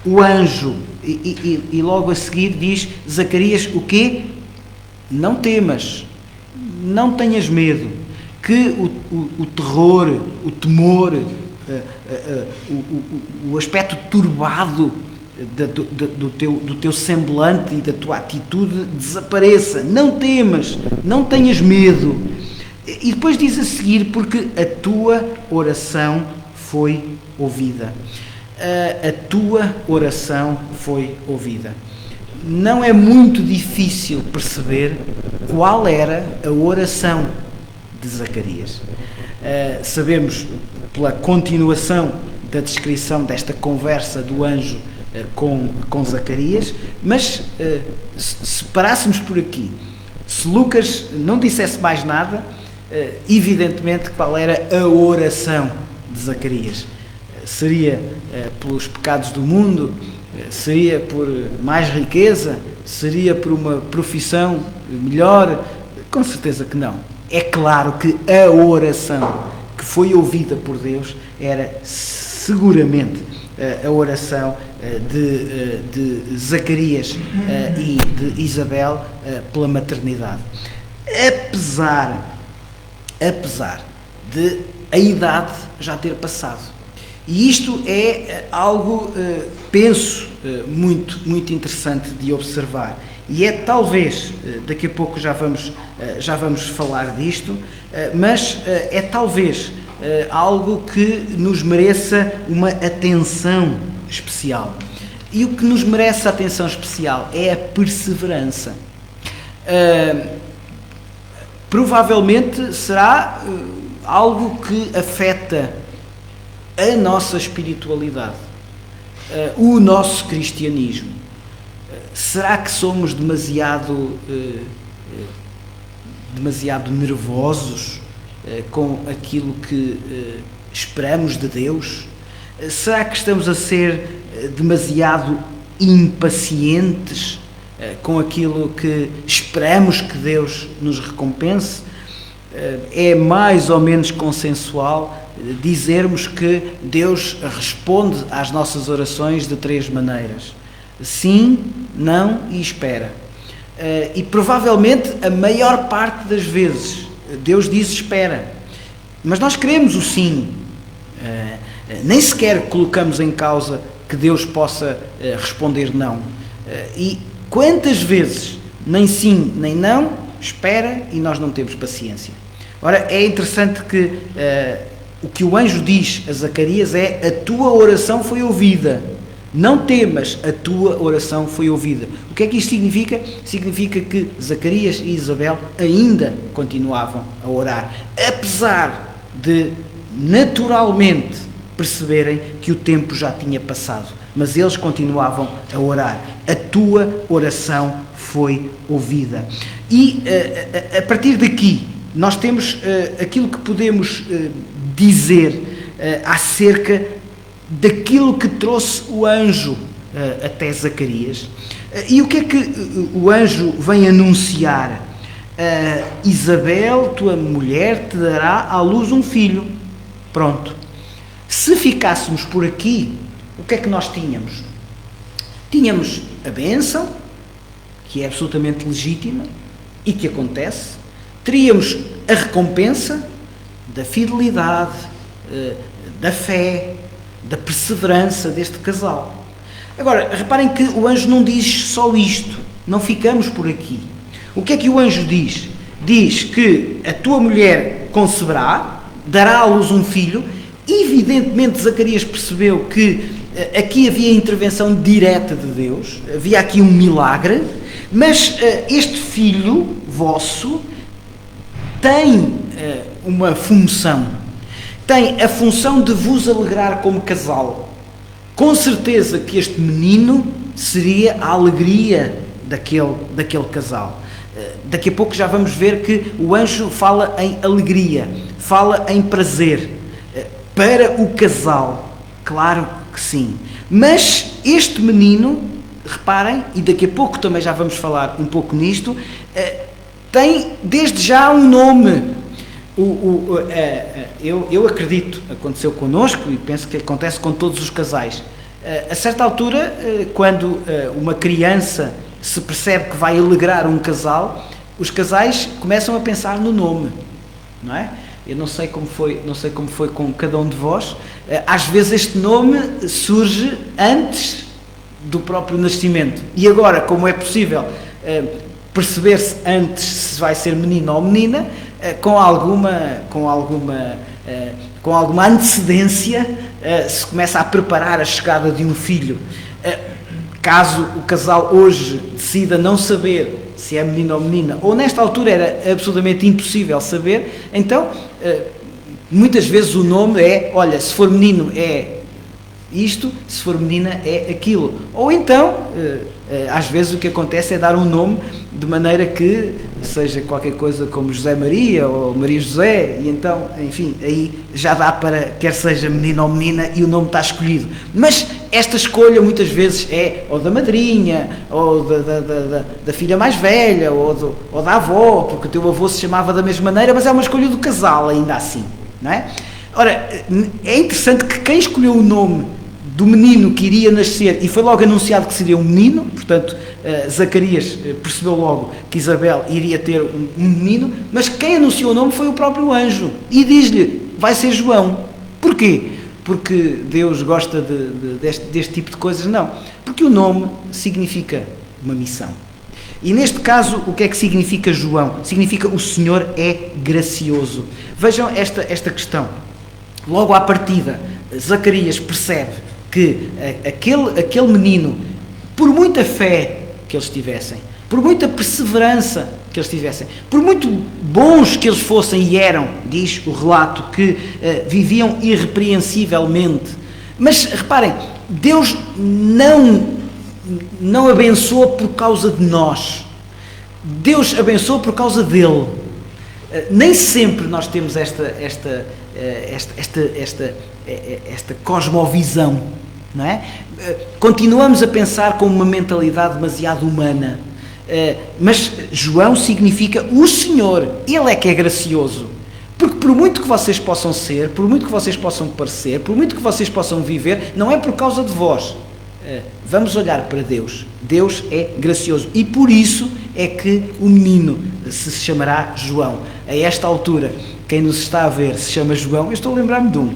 o anjo, e logo a seguir diz Zacarias o quê? Não temas, não tenhas medo, que o terror, o temor, o aspecto turbado do teu semblante e da tua atitude desapareça. Não temas, não tenhas medo. E depois diz a seguir, porque a tua oração foi ouvida. A tua oração foi ouvida. Não é muito difícil perceber qual era a oração de Zacarias. Sabemos pela continuação da descrição desta conversa do anjo com Zacarias, mas se parássemos por aqui, se Lucas não dissesse mais nada, evidentemente qual era a oração de Zacarias? Seria pelos pecados do mundo? Seria por mais riqueza? Seria por uma profissão melhor? Com certeza que não. É claro que a oração que foi ouvida por Deus era seguramente a oração de Zacarias e de Isabel pela maternidade. Apesar de a idade já ter passado. E isto é algo, penso, muito, muito interessante de observar. E é talvez, daqui a pouco já vamos falar disto, mas é talvez algo que nos mereça uma atenção especial. E o que nos merece atenção especial é a perseverança. Provavelmente será algo que afeta a nossa espiritualidade, o nosso cristianismo. Será que somos demasiado nervosos com aquilo que esperamos de Deus? Será que estamos a ser demasiado impacientes com aquilo que esperamos que Deus nos recompense? É mais ou menos consensual dizermos que Deus responde às nossas orações de 3 maneiras: sim, não e espera. e provavelmente a maior parte das vezes Deus diz espera, mas nós queremos o sim, nem sequer colocamos em causa que Deus possa responder não. E quantas vezes nem sim nem não, espera, e nós não temos paciência. Ora, é interessante que o que o anjo diz a Zacarias é: a tua oração foi ouvida, não temas, a tua oração foi ouvida. O que é que isto significa? Significa que Zacarias e Isabel ainda continuavam a orar, apesar de naturalmente perceberem que o tempo já tinha passado, mas eles continuavam a orar. A tua oração foi ouvida. E a partir daqui nós temos aquilo que podemos dizer acerca daquilo que trouxe o anjo até Zacarias. E o que é que o anjo vem anunciar? Isabel, tua mulher, te dará à luz um filho. Pronto. Se ficássemos por aqui, o que é que nós tínhamos? Tínhamos a bênção, que é absolutamente legítima e que acontece. Teríamos a recompensa da fidelidade, da fé, da perseverança deste casal. Agora, reparem que o anjo não diz só isto, não ficamos por aqui. O que é que o anjo diz? Diz que a tua mulher conceberá, dará à luz um filho. Evidentemente, Zacarias percebeu que aqui havia intervenção direta de Deus, havia aqui um milagre, mas este filho vosso tem uma função, tem a função de vos alegrar como casal. Com certeza que este menino seria a alegria daquele casal. Daqui a pouco já vamos ver que o anjo fala em alegria, fala em prazer. Para o casal, claro que sim. Mas este menino, reparem, e daqui a pouco também já vamos falar um pouco nisto, tem desde já um nome. Eu acredito, aconteceu connosco e penso que acontece com todos os casais. A certa altura, quando uma criança se percebe que vai alegrar um casal, os casais começam a pensar no nome, não é? Eu não sei como foi com cada um de vós. Às vezes este nome surge antes do próprio nascimento. E agora, como é possível perceber-se antes se vai ser menino ou menina, com alguma antecedência, se começa a preparar a chegada de um filho. Caso o casal hoje decida não saber se é menino ou menina, ou nesta altura era absolutamente impossível saber, então muitas vezes o nome é, olha, se for menino é isto, se for menina é aquilo. Ou então, às vezes o que acontece é dar um nome de maneira que seja qualquer coisa como José Maria ou Maria José, e então, enfim, aí já dá para quer seja menino ou menina e o nome está escolhido. Mas esta escolha muitas vezes é ou da madrinha, ou da filha mais velha, ou da avó, porque o teu avô se chamava da mesma maneira, mas é uma escolha do casal ainda assim, não é? Ora, é interessante que quem escolheu o nome do menino que iria nascer, e foi logo anunciado que seria um menino, portanto, Zacarias percebeu logo que Isabel iria ter um menino, mas quem anunciou o nome foi o próprio anjo, e diz-lhe, vai ser João. Porquê? Porque Deus gosta deste tipo de coisas? Não, porque o nome significa uma missão. E neste caso, o que é que significa João? Significa o Senhor é gracioso. Vejam esta questão. Logo à partida, Zacarias percebe que aquele menino, por muita fé que eles tivessem, por muita perseverança que eles tivessem, por muito bons que eles fossem e eram, diz o relato, que viviam irrepreensivelmente. Mas reparem, Deus não abençoa por causa de nós. Deus abençoa por causa dele. Nem sempre nós temos esta cosmovisão, não é? Continuamos a pensar com uma mentalidade demasiado humana, mas João significa o Senhor, Ele é que é gracioso, porque por muito que vocês possam ser, por muito que vocês possam parecer, por muito que vocês possam viver, não é por causa de vós, vamos olhar para Deus. Deus é gracioso e por isso é que o menino se chamará João. A esta altura, quem nos está a ver se chama João. Eu estou a lembrar-me de um.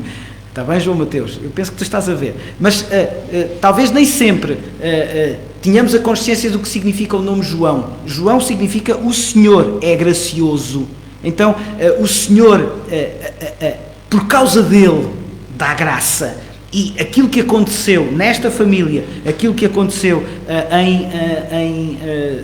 Está bem, João Mateus? Eu penso que tu estás a ver. Mas talvez nem sempre tenhamos a consciência do que significa o nome João. João significa o Senhor é gracioso. Então, o Senhor, por causa dele, dá graça. E aquilo que aconteceu nesta família, aquilo que aconteceu em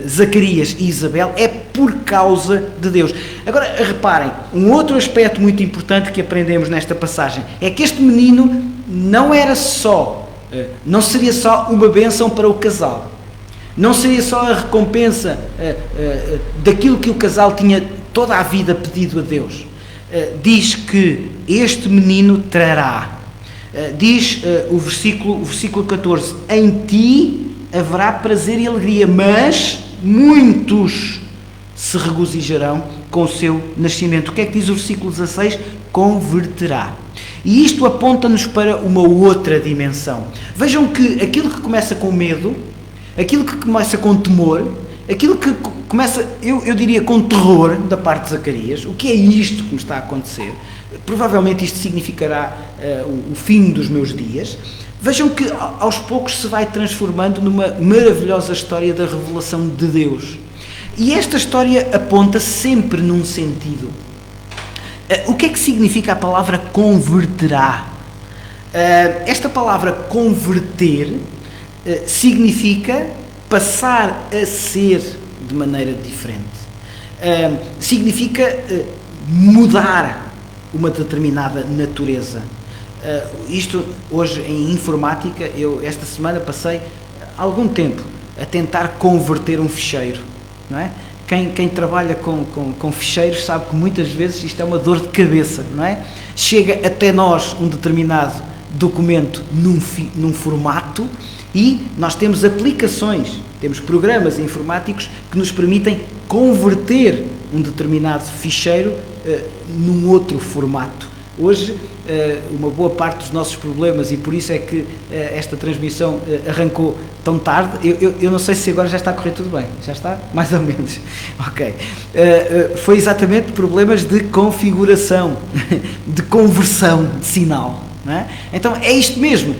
Zacarias e Isabel, é por causa de Deus. Agora, reparem, um outro aspecto muito importante que aprendemos nesta passagem é que este menino não seria só uma bênção para o casal. Não seria só a recompensa daquilo que o casal tinha toda a vida pedido a Deus. Diz que este menino trará. Diz o versículo 14: em ti haverá prazer e alegria, mas muitos se regozijarão com o seu nascimento. O que é que diz o versículo 16? Converterá. E isto aponta-nos para uma outra dimensão. Vejam que aquilo que começa com medo, aquilo que começa com temor, aquilo que começa, eu diria, com terror da parte de Zacarias, o que é isto que me está a acontecer? Provavelmente isto significará o fim dos meus dias. Vejam que aos poucos se vai transformando numa maravilhosa história da revelação de Deus. E esta história aponta sempre num sentido. O que é que significa a palavra converterá? Esta palavra converter significa passar a ser de maneira diferente. Significa mudar uma determinada natureza. Isto, hoje, em informática, eu esta semana passei algum tempo a tentar converter um ficheiro, não é? Quem trabalha com ficheiros sabe que muitas vezes isto é uma dor de cabeça, não é? Chega até nós um determinado documento num formato e nós temos aplicações, temos programas informáticos que nos permitem converter um determinado ficheiro num outro formato. Hoje, uma boa parte dos nossos problemas, e por isso é que esta transmissão arrancou tão tarde, eu não sei se agora já está a correr tudo bem, já está? Mais ou menos, ok. Foi exatamente problemas de configuração, de conversão de sinal, não é? Então é isto mesmo,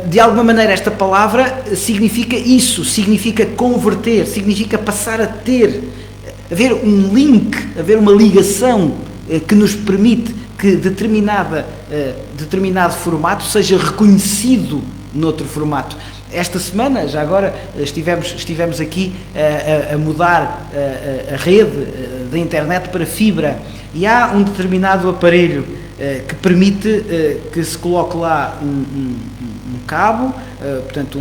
de alguma maneira esta palavra significa isso, significa converter, significa passar a ter, haver um link, haver uma ligação que nos permite que determinado formato seja reconhecido noutro formato. Esta semana, já agora, estivemos aqui a mudar a rede da internet para fibra e há um determinado aparelho que permite que se coloque lá um cabo, portanto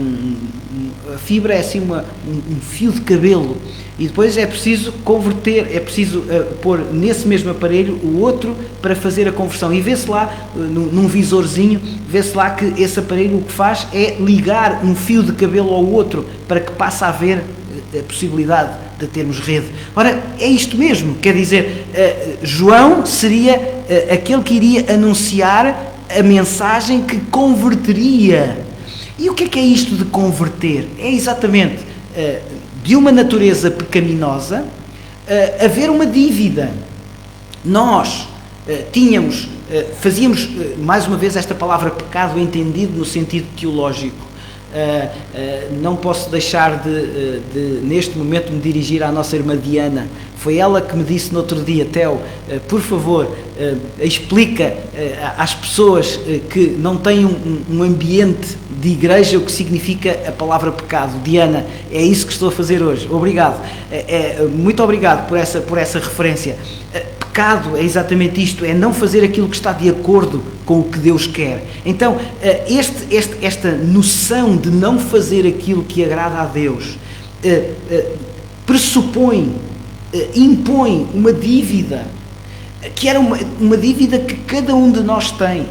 a fibra é assim um fio de cabelo e depois é preciso converter, é preciso pôr nesse mesmo aparelho o outro para fazer a conversão e vê-se lá num visorzinho, vê-se lá que esse aparelho o que faz é ligar um fio de cabelo ao outro para que passe a haver a possibilidade de termos rede. Ora, é isto mesmo, quer dizer, João seria aquele que iria anunciar a mensagem que converteria. E o que é isto de converter? É exatamente de uma natureza pecaminosa haver uma dívida. Nós fazíamos, mais uma vez, esta palavra pecado entendido no sentido teológico. Não posso deixar de neste momento me dirigir à nossa irmã Diana. Foi ela que me disse no outro dia: Theo, por favor, explica às pessoas que não têm um ambiente de igreja o que significa a palavra pecado. Diana, é isso que estou a fazer hoje. Obrigado. Muito obrigado por essa referência. Pecado é exatamente isto, é não fazer aquilo que está de acordo com o que Deus quer. Então, esta noção de não fazer aquilo que agrada a Deus pressupõe, impõe uma dívida, que era uma dívida que cada um de nós tem.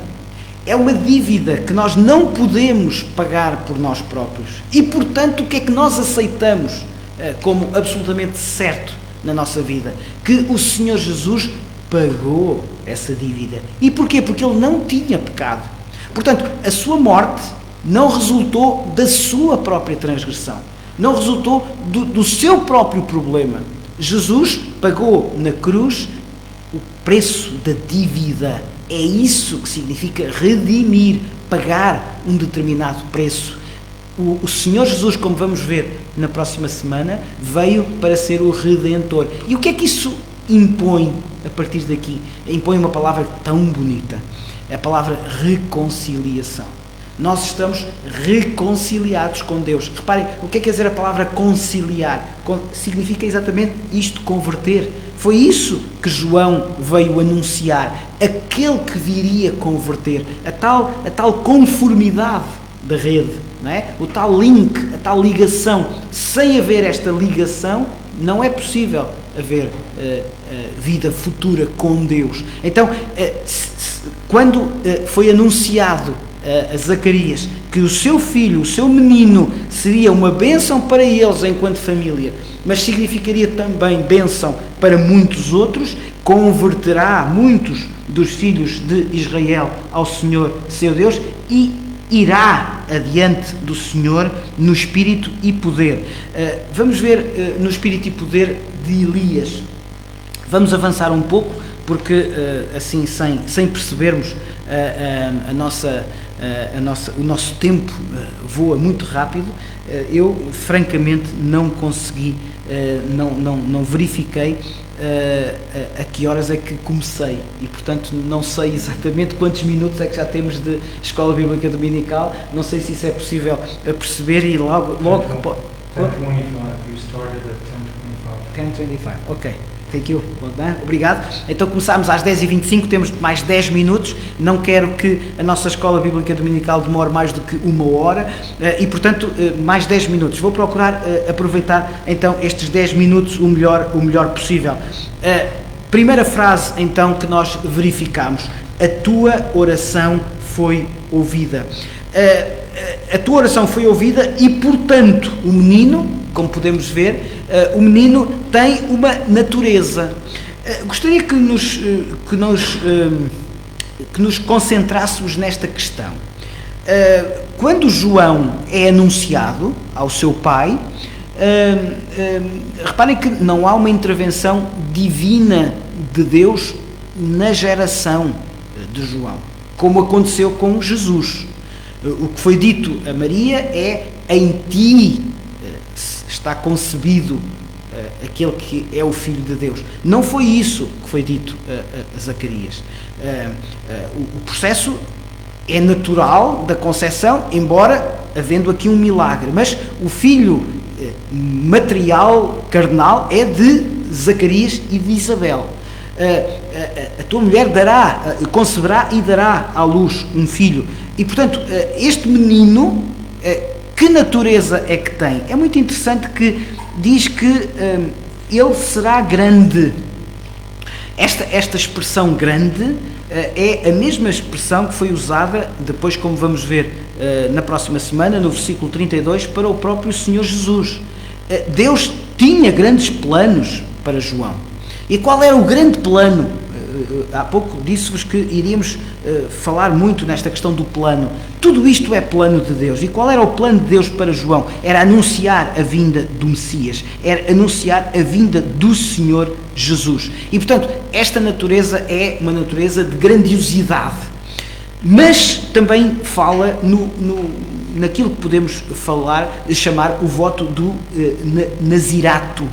É uma dívida que nós não podemos pagar por nós próprios. E, portanto, o que é que nós aceitamos como absolutamente certo na nossa vida? Que o Senhor Jesus pagou essa dívida. E porquê? Porque Ele não tinha pecado. Portanto, a sua morte não resultou da sua própria transgressão, não resultou do seu próprio problema. Jesus pagou na cruz o preço da dívida. É isso que significa redimir, pagar um determinado preço. O Senhor Jesus, como vamos ver na próxima semana, veio para ser o Redentor. E o que é que isso impõe a partir daqui? Impõe uma palavra tão bonita, é a palavra reconciliação. Nós estamos reconciliados com Deus. Reparem, o que é quer dizer a palavra conciliar? Significa exatamente isto, converter. Foi isso que João veio anunciar, aquele que viria converter, a tal conformidade da rede, não é? O tal link, a tal ligação. Sem haver esta ligação, não é possível haver vida futura com Deus. Então, quando foi anunciado a Zacarias que o seu filho, o seu menino, seria uma bênção para eles enquanto família, mas significaria também bênção para muitos outros, converterá muitos dos filhos de Israel ao Senhor, seu Deus, e irá adiante do Senhor no espírito e poder. Vamos ver no espírito e poder de Elias. Vamos avançar um pouco, porque assim, sem percebermos, o nosso tempo voa muito rápido. Eu, francamente, não consegui, não verifiquei a que horas é que comecei e, portanto, não sei exatamente quantos minutos é que já temos de Escola Bíblica Dominical. Não sei se isso é possível perceber e logo 10:25. You started at 10:25. 10:25, ok. Thank you. Obrigado. Então começámos às 10h25, temos mais 10 minutos. Não quero que a nossa Escola Bíblica Dominical demore mais do que uma hora e, portanto, mais 10 minutos. Vou procurar aproveitar então estes 10 minutos o melhor possível. Primeira frase então que nós verificamos: a tua oração foi ouvida. A tua oração foi ouvida e, portanto, o menino, como podemos ver, o menino tem uma natureza. Gostaria que nos concentrássemos nesta questão. Quando João é anunciado ao seu pai, reparem que não há uma intervenção divina de Deus na geração de João, como aconteceu com Jesus. O que foi dito a Maria é: em ti está concebido aquele que é o Filho de Deus. Não foi isso que foi dito a Zacarias. O processo é natural da concepção, embora havendo aqui um milagre, mas o filho material, carnal, é de Zacarias e de Isabel. A tua mulher conceberá e dará à luz um filho. E, portanto, este menino, que natureza é que tem? É muito interessante que diz que ele será grande. Esta expressão grande é a mesma expressão que foi usada depois, como vamos ver na próxima semana, no versículo 32, para o próprio Senhor Jesus. Deus tinha grandes planos para João. E qual era o grande plano? Há pouco disse-vos que iríamos falar muito nesta questão do plano. Tudo isto é plano de Deus. E qual era o plano de Deus para João? Era anunciar a vinda do Messias, era anunciar a vinda do Senhor Jesus. E, portanto, esta natureza é uma natureza de grandiosidade, mas também fala naquilo que podemos chamar o voto do nazirato.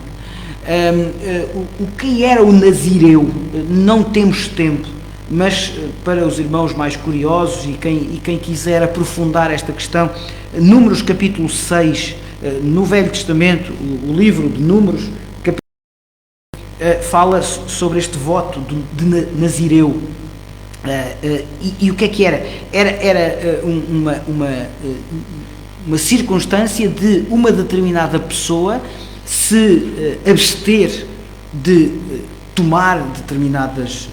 O que era o nazireu? Não temos tempo, mas para os irmãos mais curiosos e quem quiser aprofundar esta questão, Números capítulo 6, no Velho Testamento, o livro de Números, fala sobre este voto de nazireu. E o que era? Era uma circunstância de uma determinada pessoa se abster de tomar determinadas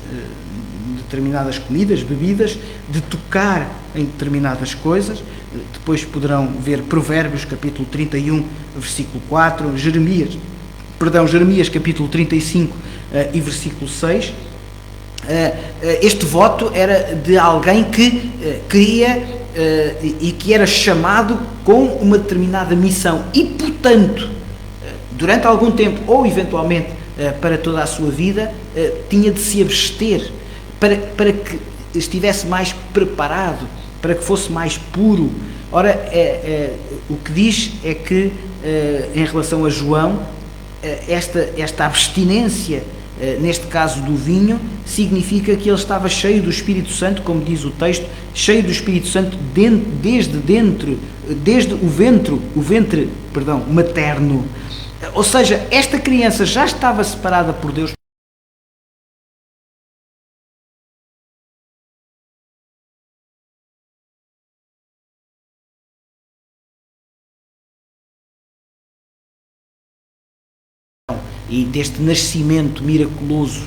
comidas, bebidas, de tocar em determinadas coisas. Depois poderão ver Provérbios, capítulo 31, versículo 4, Jeremias capítulo 35 e versículo 6. Este voto era de alguém que queria e que era chamado com uma determinada missão e, portanto, durante algum tempo ou eventualmente para toda a sua vida, tinha de se abster para que estivesse mais preparado, para que fosse mais puro. Ora, o que diz é que, em relação a João, esta abstinência, neste caso do vinho, significa que ele estava cheio do Espírito Santo, como diz o texto, cheio do Espírito Santo desde o ventre materno. Ou seja, esta criança já estava separada por Deus. E deste nascimento miraculoso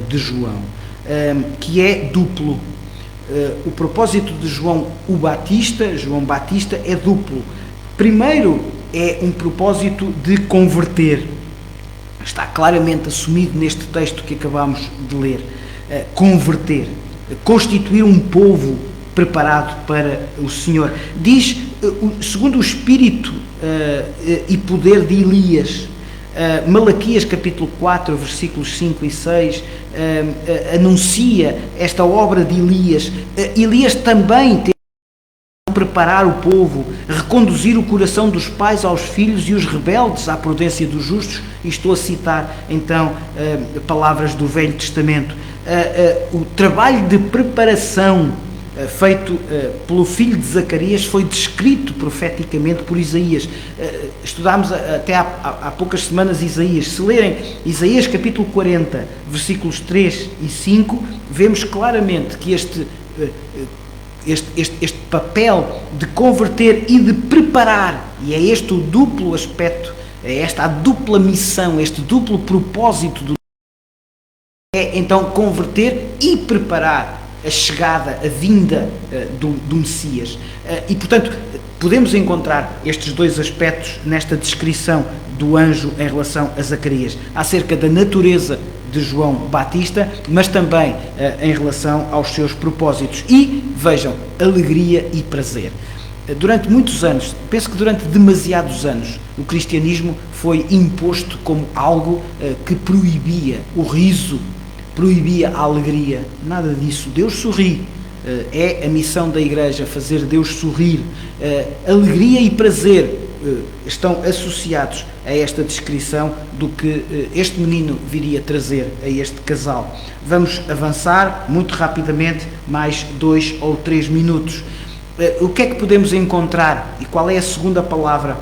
de João, que é duplo. O propósito de João Batista é duplo. Primeiro, é um propósito de converter. Está claramente assumido neste texto que acabamos de ler. Converter, constituir um povo preparado para o Senhor. Diz, segundo o espírito e poder de Elias, Malaquias capítulo 4, versículos 5 e 6, anuncia esta obra de Elias. Elias também teve que preparar o povo, reconduzir o coração dos pais aos filhos e os rebeldes à prudência dos justos, e estou a citar então palavras do Velho Testamento. O trabalho de preparação feito pelo filho de Zacarias foi descrito profeticamente por Isaías. Estudámos até há poucas semanas Isaías. Se lerem Isaías capítulo 40, versículos 3 e 5, vemos claramente que este papel de converter e de preparar, e é este o duplo aspecto, é esta a dupla missão, este duplo propósito é então converter e preparar a chegada, a vinda do Messias. E, portanto, podemos encontrar estes dois aspectos nesta descrição do anjo em relação a Zacarias, acerca da natureza de João Batista, mas também em relação aos seus propósitos. E, vejam, alegria e prazer. Durante muitos anos, penso que durante demasiados anos, o cristianismo foi imposto como algo que proibia o riso, proibia a alegria. Nada disso. Deus sorri. É a missão da Igreja, fazer Deus sorrir. Alegria e prazer estão associados a esta descrição do que este menino viria trazer a este casal. Vamos avançar muito rapidamente, mais 2 ou 3 minutos. O que é que podemos encontrar e qual é a segunda palavra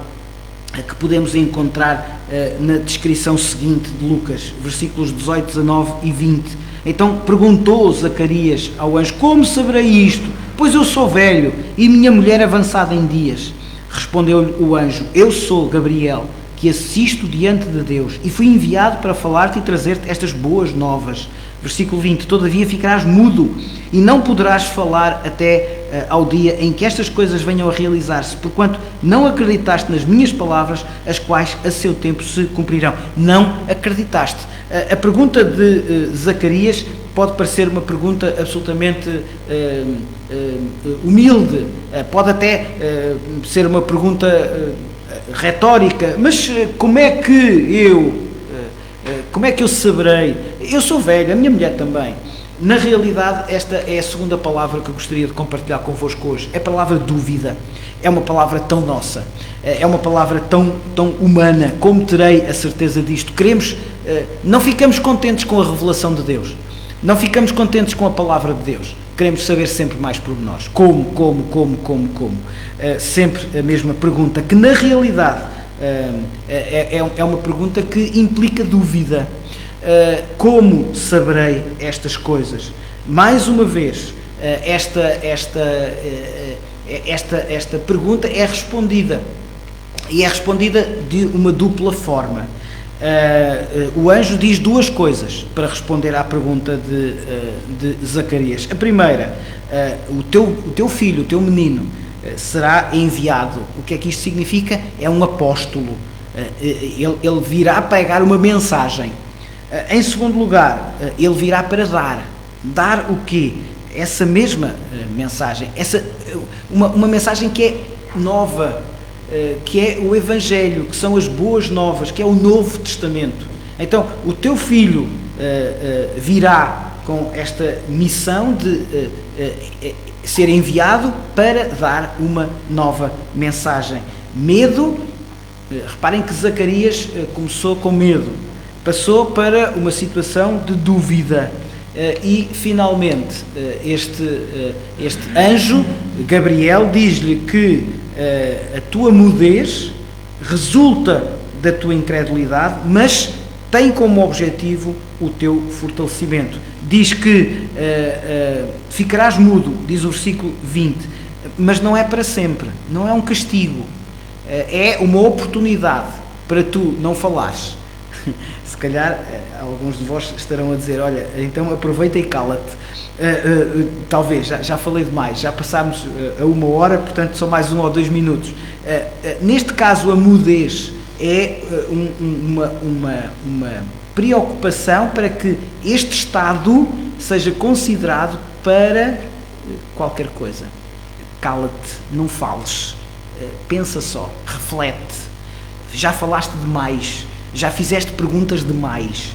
que podemos encontrar na descrição seguinte de Lucas, versículos 18, 19 e 20. Então perguntou Zacarias ao anjo: como saberei isto? Pois eu sou velho e minha mulher avançada em dias. Respondeu-lhe o anjo: eu sou Gabriel, que assisto diante de Deus, e fui enviado para falar-te e trazer-te estas boas novas. Versículo 20, todavia ficarás mudo e não poderás falar até ao dia em que estas coisas venham a realizar-se, porquanto não acreditaste nas minhas palavras, as quais a seu tempo se cumprirão. Não acreditaste. A pergunta de Zacarias pode parecer uma pergunta absolutamente humilde, pode até ser uma pergunta retórica, mas como é que eu saberei? Eu sou velho, a minha mulher também. Na realidade, esta é a segunda palavra que eu gostaria de compartilhar convosco hoje. É a palavra dúvida. É uma palavra tão nossa. É uma palavra tão humana. Como terei a certeza disto? Não ficamos contentes com a revelação de Deus. Não ficamos contentes com a palavra de Deus. Queremos saber sempre mais por nós. Como? Sempre a mesma pergunta, que na realidade é uma pergunta que implica dúvida. Como saberei estas coisas? Mais uma vez, esta pergunta é respondida, e é respondida de uma dupla forma. O anjo diz duas coisas para responder à pergunta de Zacarias. A primeira, o teu filho, o teu menino, será enviado. O que é que isto significa? É um apóstolo. Ele virá pregar uma mensagem. Em segundo lugar, ele virá para dar. Dar o quê? essa mesma mensagem, uma mensagem que é nova, que é o Evangelho, que são as boas novas, que é o Novo Testamento. Então, o teu filho virá com esta missão de ser enviado para dar uma nova mensagem. Medo, reparem que Zacarias começou com medo, passou para uma situação de dúvida e, finalmente, este anjo, Gabriel, diz-lhe que a tua mudez resulta da tua incredulidade, mas tem como objetivo o teu fortalecimento. Diz que ficarás mudo, diz o versículo 20, mas não é para sempre, não é um castigo, é uma oportunidade para tu não falares. Se calhar alguns de vós estarão a dizer, olha, então aproveita e cala-te. Talvez, já falei demais, já passámos a 1 hora, portanto são mais 1 ou 2 minutos. Neste caso, a mudez é uma preocupação para que este estado seja considerado para qualquer coisa. Cala-te, não fales, pensa só, reflete. Já falaste demais, já fizeste perguntas demais.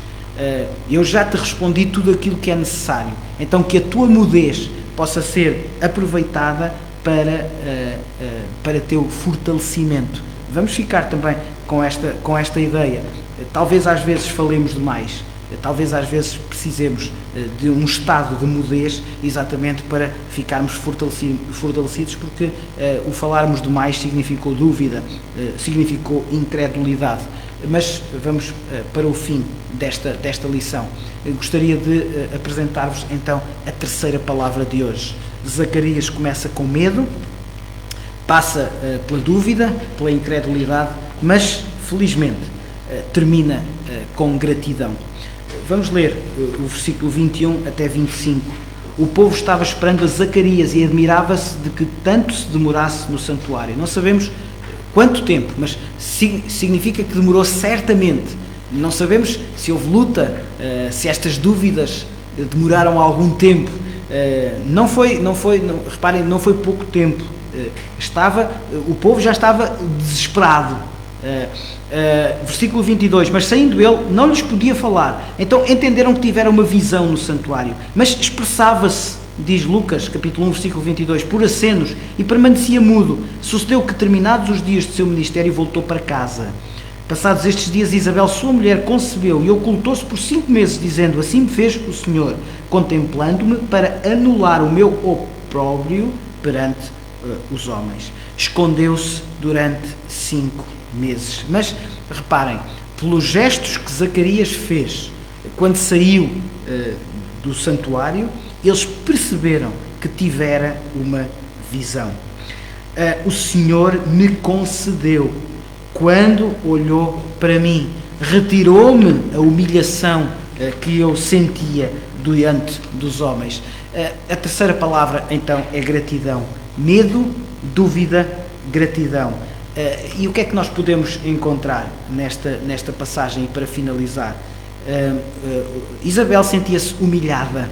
Eu já te respondi tudo aquilo que é necessário. Então que a tua mudez possa ser aproveitada para teu fortalecimento. Vamos ficar também com esta ideia. Talvez às vezes falemos demais, talvez às vezes precisemos de um estado de mudez exatamente para ficarmos fortalecidos, porque o falarmos demais significou dúvida, significou incredulidade. Mas vamos para o fim desta lição. Eu gostaria de apresentar-vos então a terceira palavra de hoje. Zacarias começa com medo, passa pela dúvida, pela incredulidade, mas felizmente termina com gratidão. Vamos ler o versículo 21 até 25. O povo estava esperando a Zacarias e admirava-se de que tanto se demorasse no santuário. Não sabemos quanto tempo, mas significa que demorou certamente. Não sabemos se houve luta, se estas dúvidas demoraram algum tempo. Reparem, não foi pouco tempo. O povo já estava desesperado. Versículo 22, mas saindo ele, não lhes podia falar. Então entenderam que tiveram uma visão no santuário, mas expressava-se, diz Lucas, capítulo 1, versículo 22, por acenos, e permanecia mudo. Sucedeu que, terminados os dias de seu ministério, voltou para casa. Passados estes dias, Isabel, sua mulher, concebeu e ocultou-se por 5 meses, dizendo, assim me fez o Senhor, contemplando-me para anular o meu opróbrio perante os homens. Escondeu-se durante 5 meses. Mas, reparem, pelos gestos que Zacarias fez quando saiu do santuário, eles perceberam que tivera uma visão. O Senhor me concedeu quando olhou para mim, retirou-me a humilhação que eu sentia diante dos homens. A terceira palavra, então, é gratidão. Medo, dúvida, gratidão. E o que é que nós podemos encontrar nesta passagem? E para finalizar, Isabel sentia-se humilhada,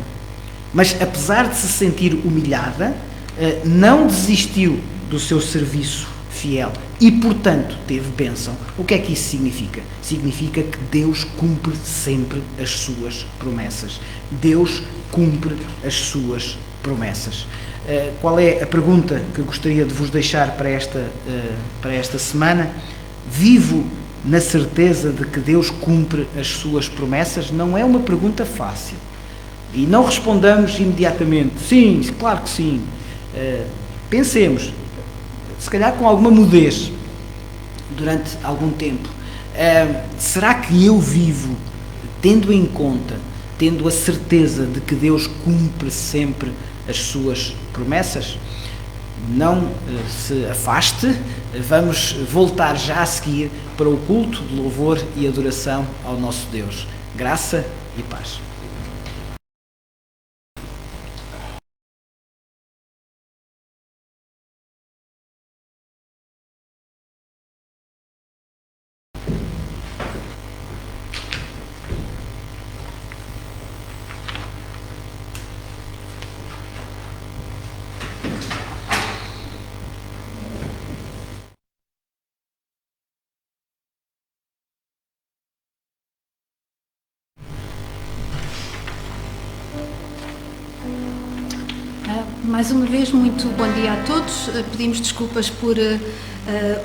mas apesar de se sentir humilhada, não desistiu do seu serviço fiel e, portanto, teve bênção. O que é que isso significa? Significa que Deus cumpre sempre as suas promessas. Deus cumpre as suas promessas. Qual é a pergunta que eu gostaria de vos deixar para esta semana? Vivo na certeza de que Deus cumpre as suas promessas? Não é uma pergunta fácil. E não respondamos imediatamente, sim, claro que sim. Pensemos, se calhar com alguma mudez, durante algum tempo. Será que eu vivo tendo em conta, tendo a certeza de que Deus cumpre sempre as suas promessas? Não se afaste, vamos voltar já a seguir para o culto de louvor e adoração ao nosso Deus. Graça e paz. Mais uma vez, muito bom dia a todos. Pedimos desculpas por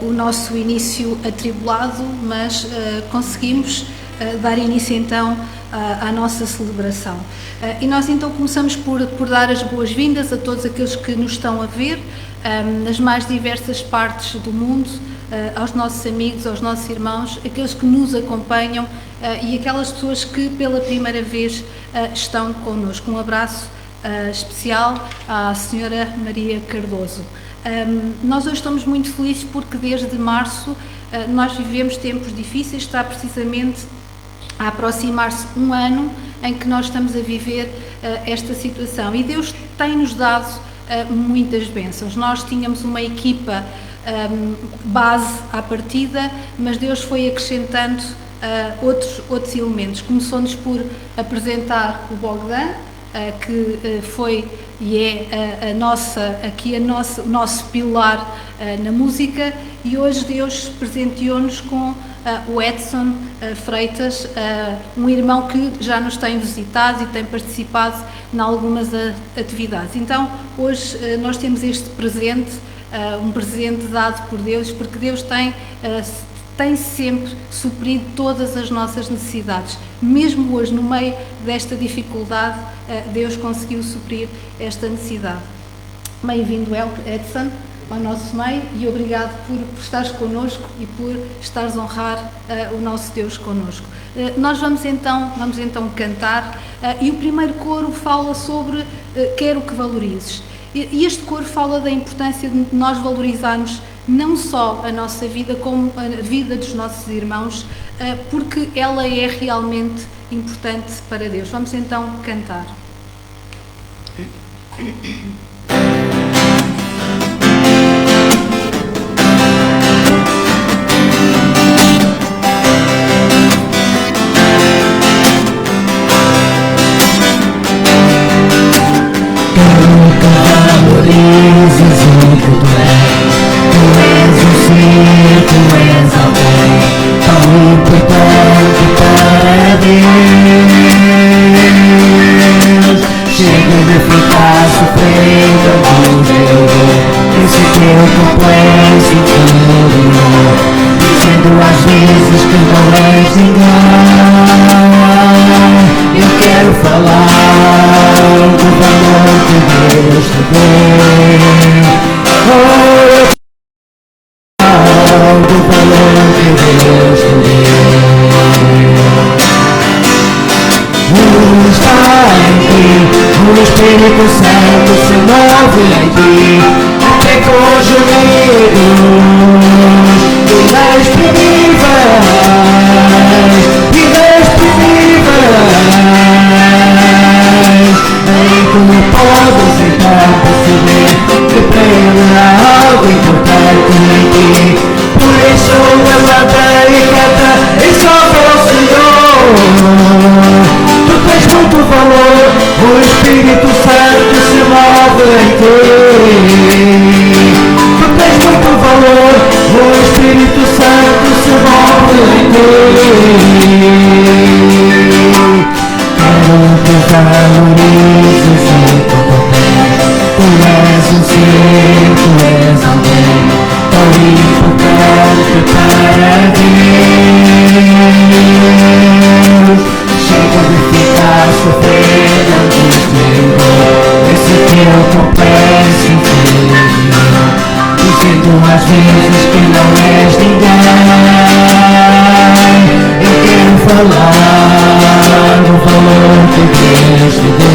o nosso início atribulado, mas conseguimos dar início então à nossa celebração. E nós então começamos por dar as boas-vindas a todos aqueles que nos estão a ver nas mais diversas partes do mundo, aos nossos amigos, aos nossos irmãos, aqueles que nos acompanham e aquelas pessoas que pela primeira vez estão connosco. Um abraço especial à Senhora Maria Cardoso. Nós hoje estamos muito felizes porque desde março nós vivemos tempos difíceis, está precisamente a aproximar-se um ano em que nós estamos a viver esta situação e Deus tem-nos dado muitas bênçãos. Nós tínhamos uma equipa base à partida, mas Deus foi acrescentando outros elementos. Começou-nos por apresentar o Bogdan, que foi e é o nosso pilar na música, e hoje Deus presenteou-nos com o Edson Freitas, um irmão que já nos tem visitado e tem participado em algumas atividades. Então hoje nós temos este presente, um presente dado por Deus, porque Deus tem sempre suprido todas as nossas necessidades. Mesmo hoje, no meio desta dificuldade, Deus conseguiu suprir esta necessidade. Bem-vindo, Edson, ao nosso meio, e obrigado por estares connosco e por estares a honrar o nosso Deus connosco. Nós vamos então cantar, e o primeiro coro fala sobre quero que valorizes. E este coro fala da importância de nós valorizarmos não só a nossa vida, como a vida dos nossos irmãos, porque ela é realmente importante para Deus. Vamos então cantar. Valorizes o que tu és. Tu és um ser, tu és alguém tão importante para Deus. Chega de ficar sofrendo do teu dor, esse teu complexo interior, dizendo às vezes que não és ninguém. Eu quero falar do valor que Deus te deu. Do valor que Deus te deu. Está em ti, o Espírito Santo se move em ti, até com os gemidos inexprimíveis, em que podes então perceber que para Ele há algo importante em ti. Por isso levanta e canta e salva o Senhor. Tu tens muito valor, o Espírito Santo se move em ti. Tu tens muito valor, o Espírito Santo se move em ti. Quero que valorizes o que tu tens. Tu és um ser, tu és alguém tão importante para Deus. Chega de ficar sofrendo angústia, esse teu complexo interior, dizendo às vezes que não és ninguém. Eu quero falar do valor que Deus te deu.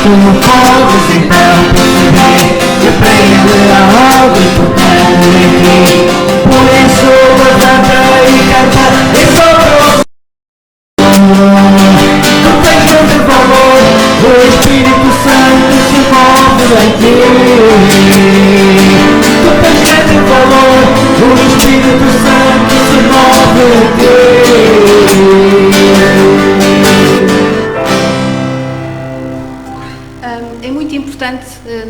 Como podes então perceber que para Ele há algo importante em ti. Por isso levanta e canta e solta o Senhor. Tu tens grande valor, o Espírito Santo se move em ti. É muito importante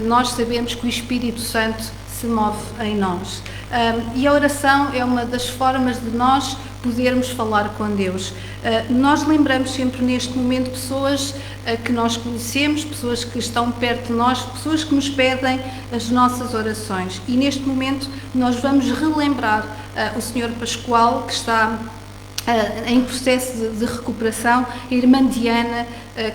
nós sabermos que o Espírito Santo se move em nós. E a oração é uma das formas de nós podermos falar com Deus. Nós lembramos sempre neste momento pessoas que nós conhecemos, pessoas que estão perto de nós, pessoas que nos pedem as nossas orações. E neste momento nós vamos relembrar o Sr. Pascoal, que está em processo de recuperação, a irmã Diana,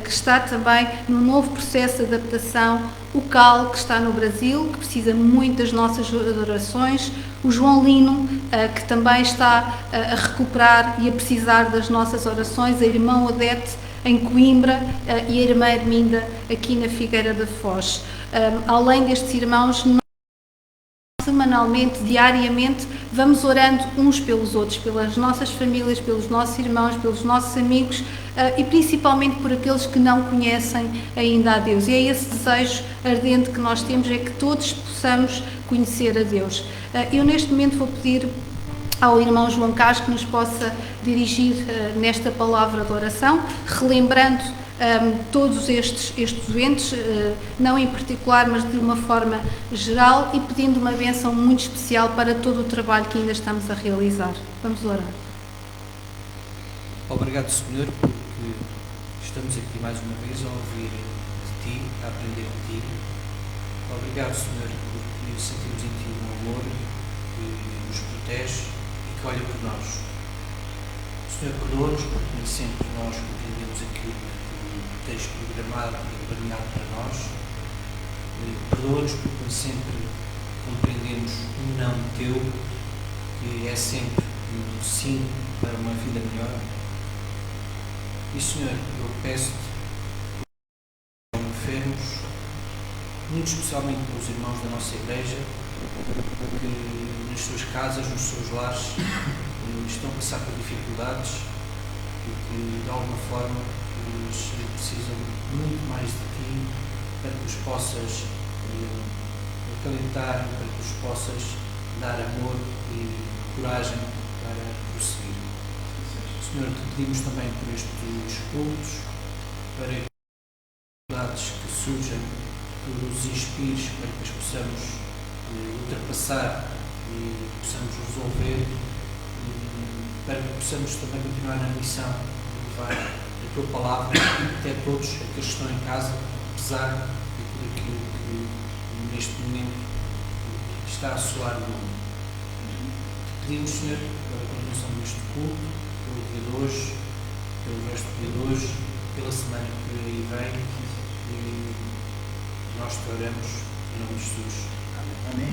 que está também num novo processo de adaptação, o Cal, que está no Brasil, que precisa muito das nossas orações, o João Lino, que também está a recuperar e a precisar das nossas orações, a irmã Odete, em Coimbra, e a irmã Herminda, aqui na Figueira da Foz. Além destes irmãos, semanalmente, diariamente, vamos orando uns pelos outros, pelas nossas famílias, pelos nossos irmãos, pelos nossos amigos e principalmente por aqueles que não conhecem ainda a Deus. E é esse desejo ardente que nós temos, é que todos possamos conhecer a Deus. Eu neste momento vou pedir ao irmão João Carlos que nos possa dirigir nesta palavra de oração, relembrando todos estes eventos, não em particular, mas de uma forma geral, e pedindo uma bênção muito especial para todo o trabalho que ainda estamos a realizar. Vamos orar. Obrigado, Senhor, porque estamos aqui mais uma vez a ouvir de Ti, a aprender de Ti. Obrigado, Senhor, porque sentimos em Ti um amor que nos protege e que olha por nós. Senhor, perdoa-nos porque nem sempre nós compreendemos aquilo que tens programado e planeado para nós. Perdoa-nos porque nem sempre compreendemos um não Teu, que é sempre um sim para uma vida melhor. E, Senhor, eu peço-te por enfermos, muito especialmente pelos irmãos da nossa igreja, que nas suas casas, nos seus lares, estão a passar por dificuldades e que, de alguma forma, eles precisam muito mais de Ti para que os possas acalentar, para que os possas dar amor e coragem para prosseguir. Senhor, te pedimos também por estes cultos, para que as dificuldades que surjam, tu nos inspires para que as possamos ultrapassar e possamos resolver, para que possamos também continuar na missão de levar a Tua Palavra até todos aqueles que estão em casa, apesar de tudo aquilo que neste momento está a soar no mundo. Te pedimos, Senhor, pela continuação deste culto, pelo dia de hoje, pelo resto do dia de hoje, pela semana que aí vem, e nós te oramos em nome de Jesus. Amém.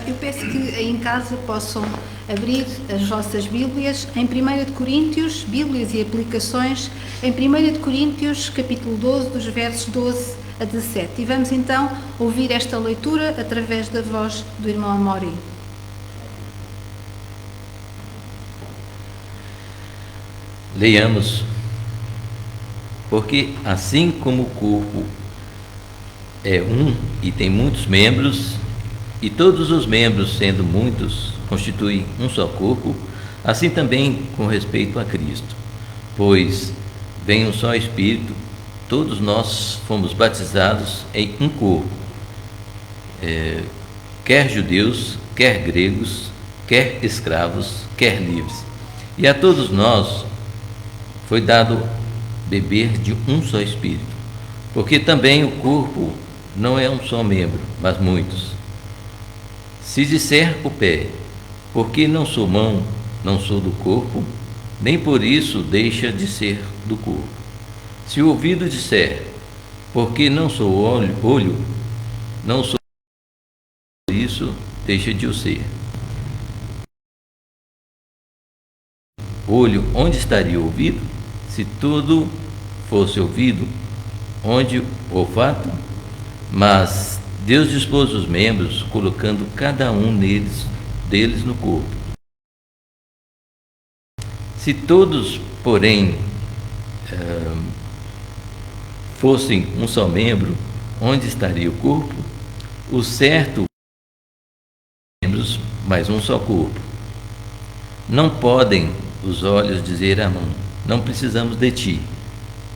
Eu peço que em casa possam abrir as vossas Bíblias em 1 de Coríntios, Bíblias e aplicações, em 1 de Coríntios, capítulo 12, dos versos 12 a 17. E vamos então ouvir esta leitura através da voz do irmão Amaury. Leiamos. Porque assim como o corpo é um e tem muitos membros, e todos os membros, sendo muitos, constituem um só corpo, assim também com respeito a Cristo. Pois vem um só Espírito, todos nós fomos batizados em um corpo, quer judeus, quer gregos, quer escravos, quer livres. E a todos nós foi dado beber de um só Espírito, porque também o corpo não é um só membro, mas muitos. Se disser o pé, porque não sou mão, não sou do corpo, nem por isso deixa de ser do corpo. Se o ouvido disser, porque não sou olho, não sou, por isso deixa de o ser. Olho, onde estaria o ouvido? Se tudo fosse ouvido, onde o olfato? Mas Deus dispôs os membros, colocando cada um deles no corpo. Se todos, porém, fossem um só membro, onde estaria o corpo? O certo, membros, mas um só corpo. Não podem os olhos dizer à mão: não precisamos de ti,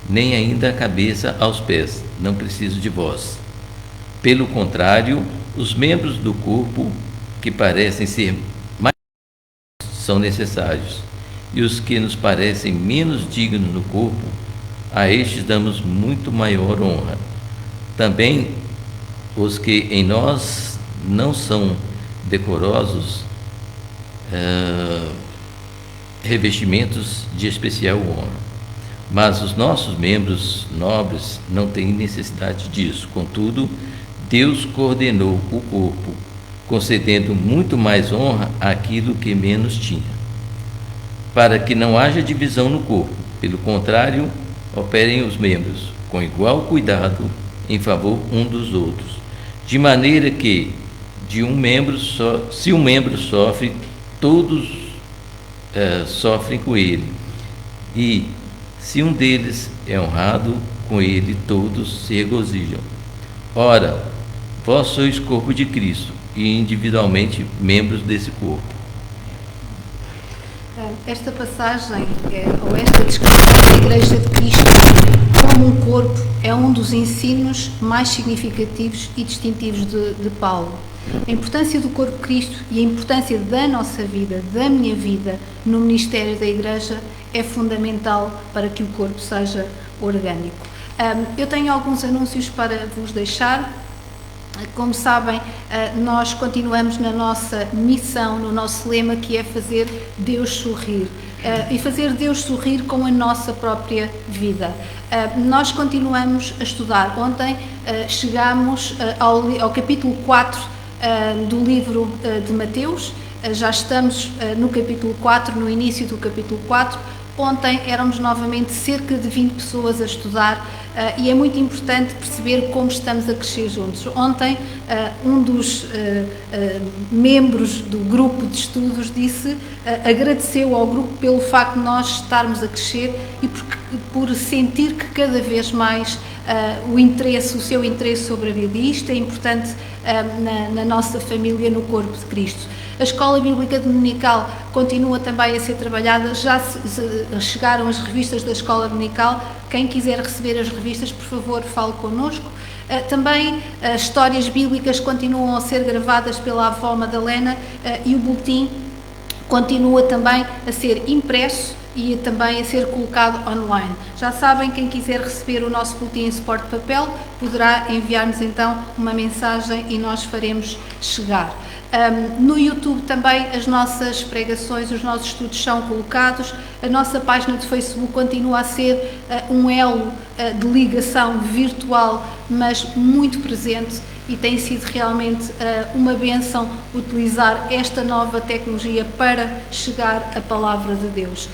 nem ainda a cabeça aos pés: não preciso de vós. Pelo contrário, os membros do corpo que parecem ser mais são necessários, e os que nos parecem menos dignos no corpo, a estes damos muito maior honra. Também os que em nós não são decorosos, revestimentos de especial honra. Mas os nossos membros nobres não têm necessidade disso. Contudo, Deus coordenou o corpo, concedendo muito mais honra àquilo que menos tinha, para que não haja divisão no corpo. Pelo contrário, operem os membros com igual cuidado em favor um dos outros, de maneira que, se um membro sofre, todos sofrem com ele, e se um deles é honrado, com ele todos se regozijam. Ora, vós sois corpo de Cristo e individualmente membros desse corpo. Esta passagem, ou esta descrição da Igreja de Cristo como um corpo, é um dos ensinos mais significativos e distintivos de Paulo. A importância do corpo de Cristo e a importância da nossa vida, da minha vida, no ministério da Igreja é fundamental para que o corpo seja orgânico. Eu tenho alguns anúncios para vos deixar. Como sabem, nós continuamos na nossa missão, no nosso lema, que é fazer Deus sorrir. E fazer Deus sorrir com a nossa própria vida. Nós continuamos a estudar. Ontem chegámos ao capítulo 4 do livro de Mateus. Já estamos no capítulo 4, no início do capítulo 4. Ontem éramos novamente cerca de 20 pessoas a estudar e é muito importante perceber como estamos a crescer juntos. Ontem um dos membros do grupo de estudos agradeceu ao grupo pelo facto de nós estarmos a crescer e por sentir que cada vez mais o seu interesse sobre a Bíblia. E isto é importante na nossa família, no corpo de Cristo. A Escola Bíblica Dominical continua também a ser trabalhada. Já chegaram as revistas da Escola Dominical. Quem quiser receber as revistas, por favor, fale connosco. Também as histórias bíblicas continuam a ser gravadas pela avó Madalena e o boletim continua também a ser impresso e também a ser colocado online. Já sabem, quem quiser receber o nosso boletim em suporte de papel, poderá enviar-nos então uma mensagem e nós faremos chegar. No YouTube também as nossas pregações, os nossos estudos são colocados. A nossa página de Facebook continua a ser um elo de ligação virtual, mas muito presente, e tem sido realmente uma bênção utilizar esta nova tecnologia para chegar à Palavra de Deus.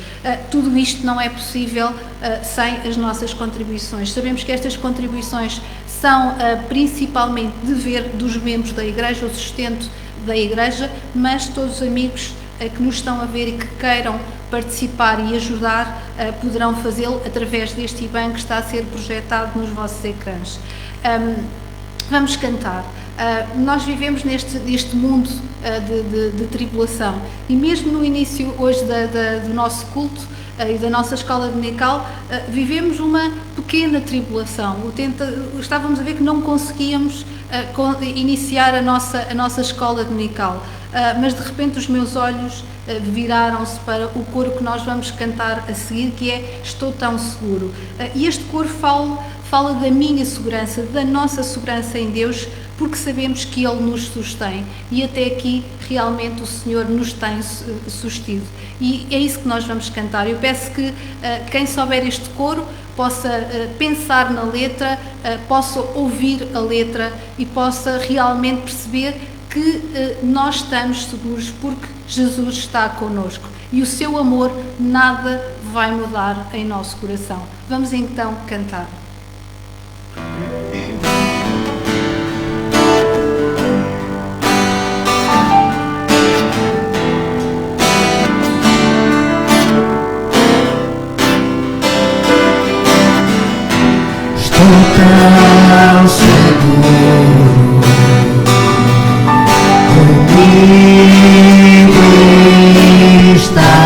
Tudo isto não é possível sem as nossas contribuições. Sabemos que estas contribuições são principalmente dever dos membros da Igreja, o sustento da Igreja, mas todos os amigos que nos estão a ver e que queiram participar e ajudar poderão fazê-lo através deste IBAN que está a ser projetado nos vossos ecrãs. Vamos cantar. Nós vivemos neste mundo de tribulação e mesmo no início hoje do nosso culto e da nossa escola dominical, vivemos uma pequena tribulação. Estávamos a ver que não conseguíamos iniciar a nossa escola dominical, mas de repente os meus olhos viraram-se para o coro que nós vamos cantar a seguir, que é Estou Tão Seguro. E este coro fala da minha segurança, da nossa segurança em Deus, porque sabemos que Ele nos sustém e até aqui realmente o Senhor nos tem sustido. E é isso que nós vamos cantar. Eu peço que quem souber este coro possa pensar na letra, possa ouvir a letra e possa realmente perceber que nós estamos seguros porque Jesus está connosco e o seu amor nada vai mudar em nosso coração. Vamos então cantar. Estou tão seguro, comigo está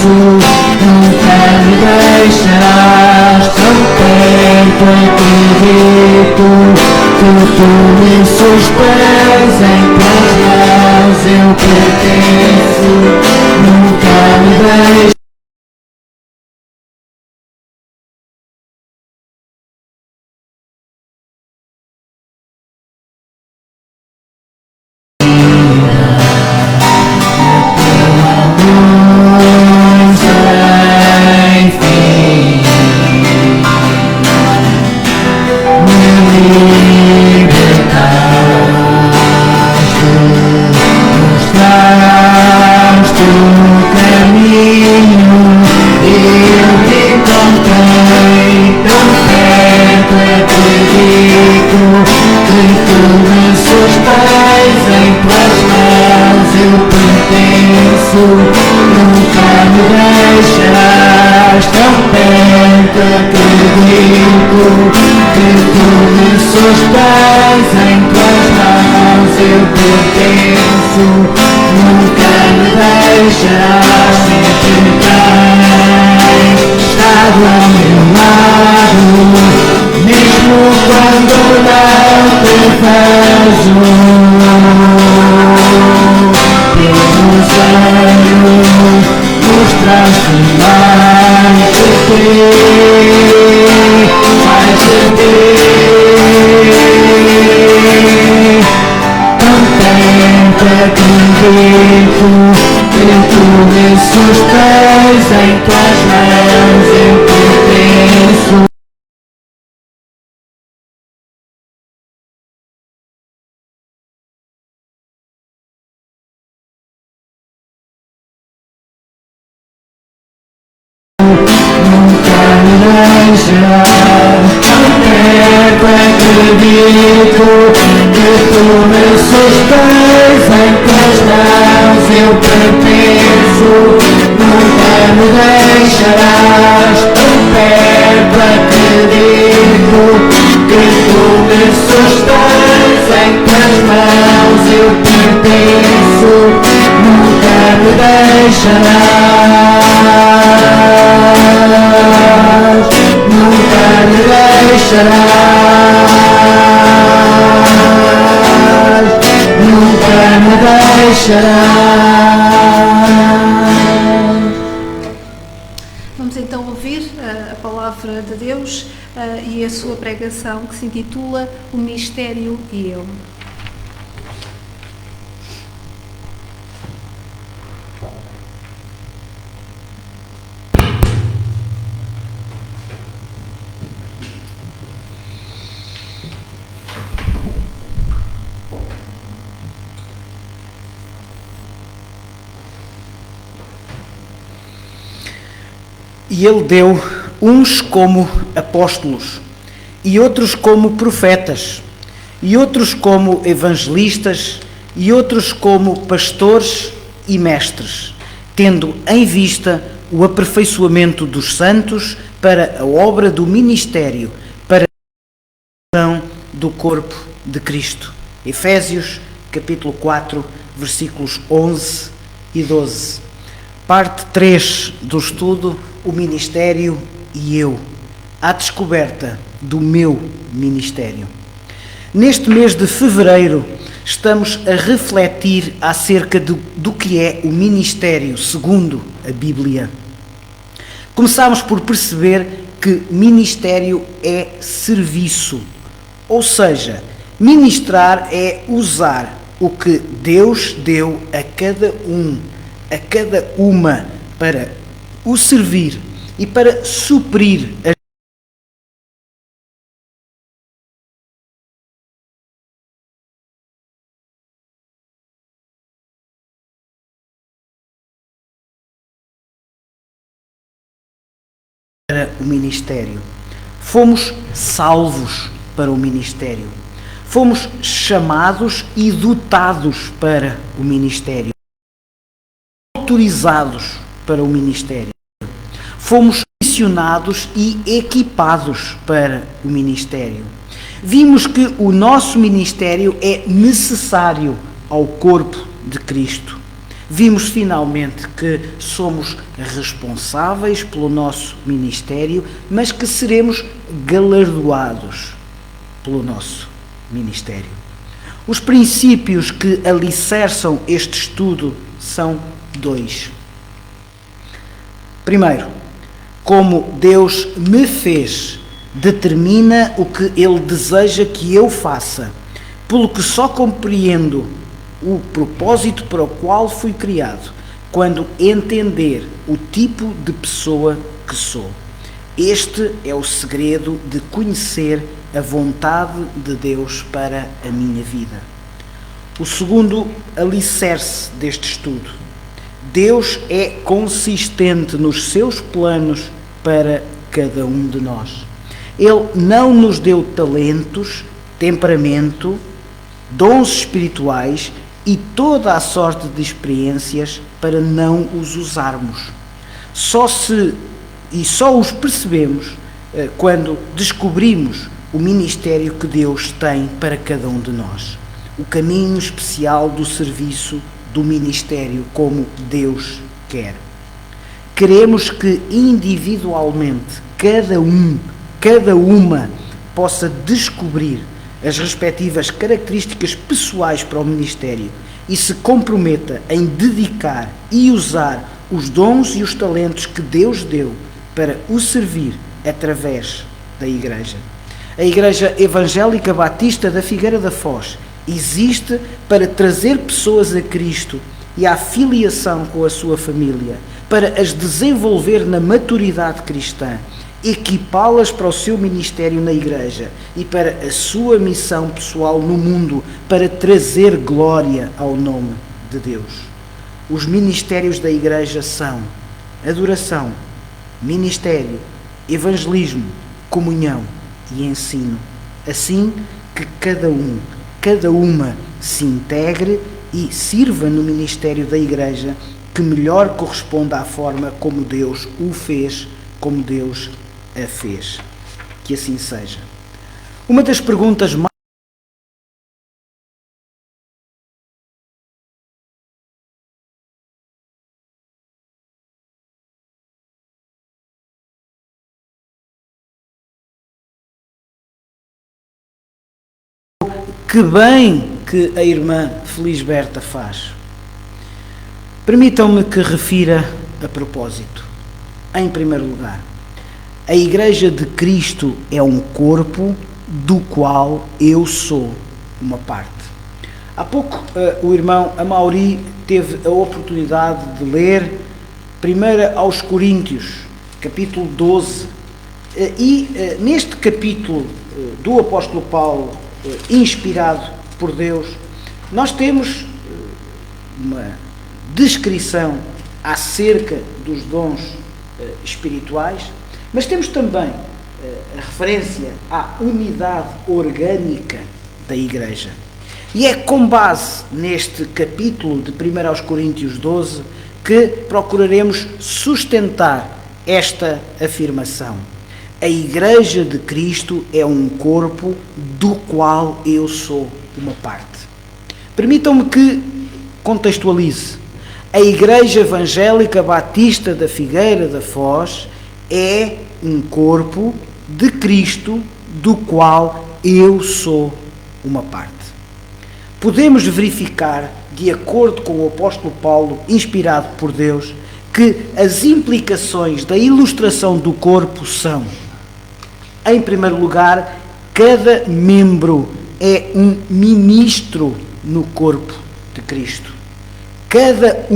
nunca me deixarás. Tão perto acredito que tu me sustentas, em tuas mãos eu pertenço, nunca me deixarás. Vamos então ouvir a palavra de Deus e a sua pregação, que se intitula O Mistério e Eu. E ele deu uns como apóstolos, e outros como profetas, e outros como evangelistas, e outros como pastores e mestres, tendo em vista o aperfeiçoamento dos santos para a obra do ministério, para a realização do corpo de Cristo. Efésios, capítulo 4, versículos 11 e 12. Parte 3 do estudo, o ministério e eu, à descoberta do meu ministério. Neste mês de fevereiro, estamos a refletir acerca do que é o ministério segundo a Bíblia. Começámos por perceber que ministério é serviço, ou seja, ministrar é usar o que Deus deu a cada um, a cada uma, para o servir e para suprir as para o ministério. Fomos salvos para o ministério. Fomos chamados e dotados para o ministério. Autorizados para o ministério. Fomos missionados e equipados para o ministério. Vimos que o nosso ministério é necessário ao corpo de Cristo. Vimos finalmente que somos responsáveis pelo nosso ministério, mas que seremos galardoados pelo nosso ministério. Os princípios que alicerçam este estudo são 2. Primeiro, como Deus me fez, determina o que Ele deseja que eu faça, pelo que só compreendo o propósito para o qual fui criado, quando entender o tipo de pessoa que sou. Este é o segredo de conhecer a vontade de Deus para a minha vida. O segundo alicerce deste estudo: Deus é consistente nos seus planos para cada um de nós. Ele não nos deu talentos, temperamento, dons espirituais e toda a sorte de experiências para não os usarmos. Só os percebemos quando descobrimos o ministério que Deus tem para cada um de nós. O caminho especial do serviço do ministério como Deus quer. Queremos que individualmente cada uma possa descobrir as respectivas características pessoais para o ministério e se comprometa em dedicar e usar os dons e os talentos que Deus deu para o servir através da Igreja. A Igreja Evangélica Batista da Figueira da Foz existe para trazer pessoas a Cristo e à filiação com a sua família, para as desenvolver na maturidade cristã, equipá-las para o seu ministério na Igreja e para a sua missão pessoal no mundo, para trazer glória ao nome de Deus. Os ministérios da Igreja são adoração, ministério, evangelismo, comunhão e ensino, assim que cada uma se integre e sirva no ministério da Igreja que melhor corresponda à forma como Deus o fez, como Deus a fez. Que assim seja. Uma das perguntas mais que bem que a irmã Felisberta faz. Permitam-me que refira a propósito. Em primeiro lugar, a Igreja de Cristo é um corpo do qual eu sou uma parte. Há pouco o irmão Amaury teve a oportunidade de ler 1 aos Coríntios, capítulo 12, e neste capítulo do apóstolo Paulo, inspirado por Deus, nós temos uma descrição acerca dos dons espirituais, mas temos também a referência à unidade orgânica da Igreja. E é com base neste capítulo de 1 aos Coríntios 12 que procuraremos sustentar esta afirmação. A Igreja de Cristo é um corpo do qual eu sou uma parte. Permitam-me que contextualize. A Igreja Evangélica Batista da Figueira da Foz é um corpo de Cristo do qual eu sou uma parte. Podemos verificar, de acordo com o apóstolo Paulo, inspirado por Deus, que as implicações da ilustração do corpo são: em primeiro lugar, cada membro é um ministro no corpo de Cristo. Cada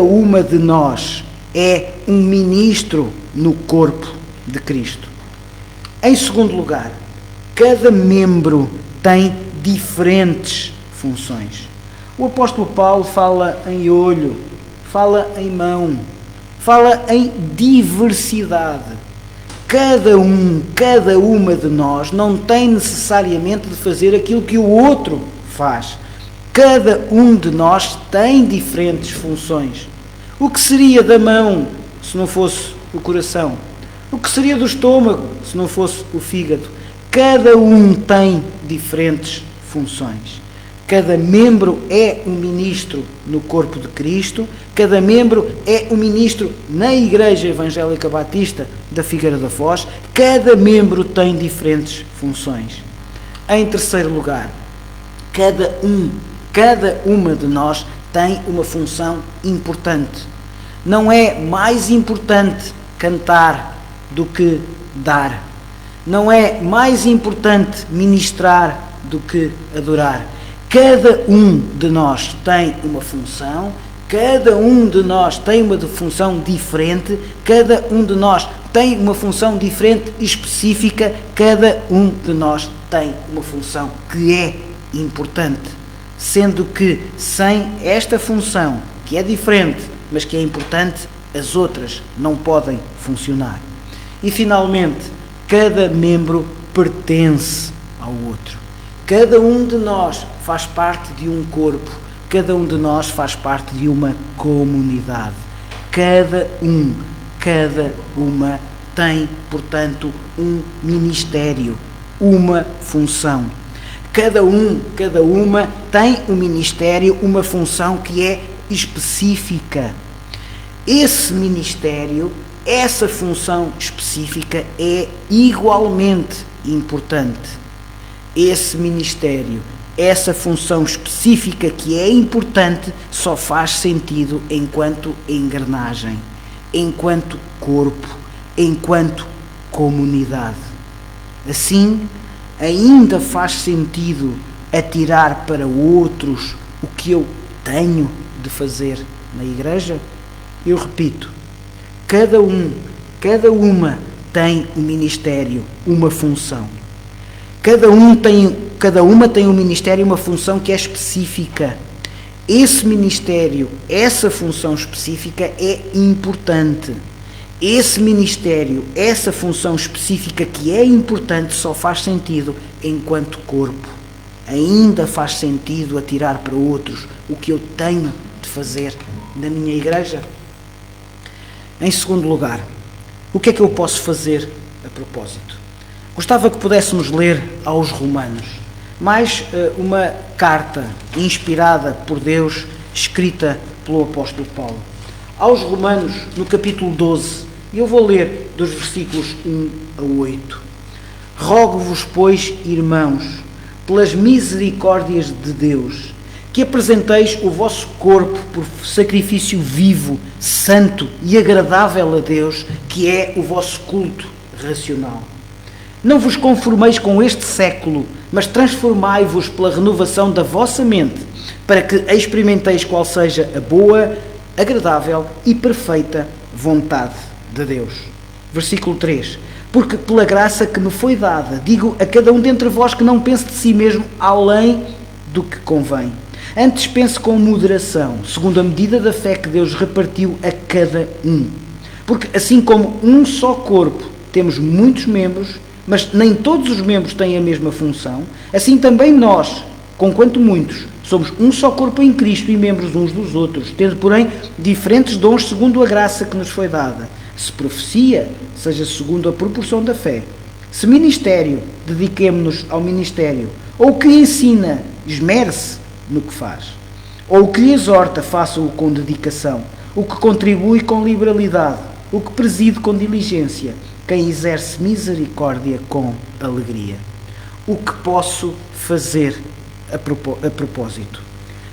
uma de nós é um ministro no corpo de Cristo. Em segundo lugar, cada membro tem diferentes funções. O apóstolo Paulo fala em olho, fala em mão, fala em diversidade. Cada uma de nós não tem necessariamente de fazer aquilo que o outro faz. Cada um de nós tem diferentes funções. O que seria da mão se não fosse o coração? O que seria do estômago se não fosse o fígado? Cada um tem diferentes funções. Cada membro é um ministro no corpo de Cristo, cada membro é um ministro na Igreja Evangélica Batista da Figueira da Foz, cada membro tem diferentes funções. Em terceiro lugar, cada uma de nós tem uma função importante. Não é mais importante cantar do que dar. Não é mais importante ministrar do que adorar. Cada um de nós tem uma função, cada um de nós tem uma função diferente, cada um de nós tem uma função diferente e específica, cada um de nós tem uma função que é importante. Sendo que sem esta função, que é diferente, mas que é importante, as outras não podem funcionar. E finalmente, cada membro pertence ao outro. Cada um de nós faz parte de um corpo, cada um de nós faz parte de uma comunidade. Cada uma tem, portanto, um ministério, uma função. Cada uma tem um ministério, uma função que é específica. Esse ministério, essa função específica é igualmente importante. Esse ministério, essa função específica que é importante, só faz sentido enquanto engrenagem, enquanto corpo, enquanto comunidade. Assim, ainda faz sentido atirar para outros o que eu tenho de fazer na igreja? Eu repito, cada uma tem um ministério, uma função. Cada uma tem um ministério e uma função que é específica. Esse ministério, essa função específica é importante. Esse ministério, essa função específica que é importante só faz sentido enquanto corpo. Ainda faz sentido atirar para outros o que eu tenho de fazer na minha igreja? Em segundo lugar, o que é que eu posso fazer a propósito? Gostava que pudéssemos ler aos Romanos, mais uma carta inspirada por Deus, escrita pelo apóstolo Paulo. Aos Romanos, no capítulo 12, eu vou ler dos versículos 1 a 8. Rogo-vos, pois, irmãos, pelas misericórdias de Deus, que apresenteis o vosso corpo por sacrifício vivo, santo e agradável a Deus, que é o vosso culto racional. Não vos conformeis com este século, mas transformai-vos pela renovação da vossa mente, para que experimenteis qual seja a boa, agradável e perfeita vontade de Deus. Versículo 3. Porque pela graça que me foi dada, digo a cada um dentre vós que não pense de si mesmo além do que convém. Antes pense com moderação, segundo a medida da fé que Deus repartiu a cada um. Porque assim como um só corpo temos muitos membros, mas nem todos os membros têm a mesma função, assim também nós, conquanto muitos, somos um só corpo em Cristo e membros uns dos outros, tendo, porém, diferentes dons segundo a graça que nos foi dada. Se profecia, seja segundo a proporção da fé. Se ministério, dediquemo-nos ao ministério. Ou o que ensina, esmere-se no que faz. Ou o que lhe exorta, faça-o com dedicação. O que contribui com liberalidade. O que preside com diligência. Quem exerce misericórdia com alegria. O que posso fazer a propósito?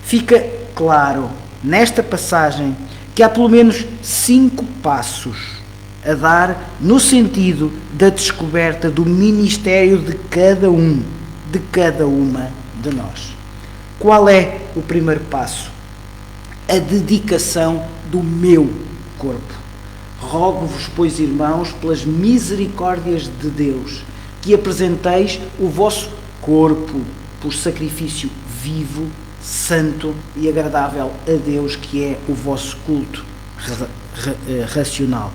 Fica claro nesta passagem que há pelo menos 5 passos a dar no sentido da descoberta do ministério de cada uma de nós. Qual é o primeiro passo? A dedicação do meu corpo. Rogo-vos, pois, irmãos, pelas misericórdias de Deus, que apresenteis o vosso corpo por sacrifício vivo, santo e agradável a Deus, que é o vosso culto racional.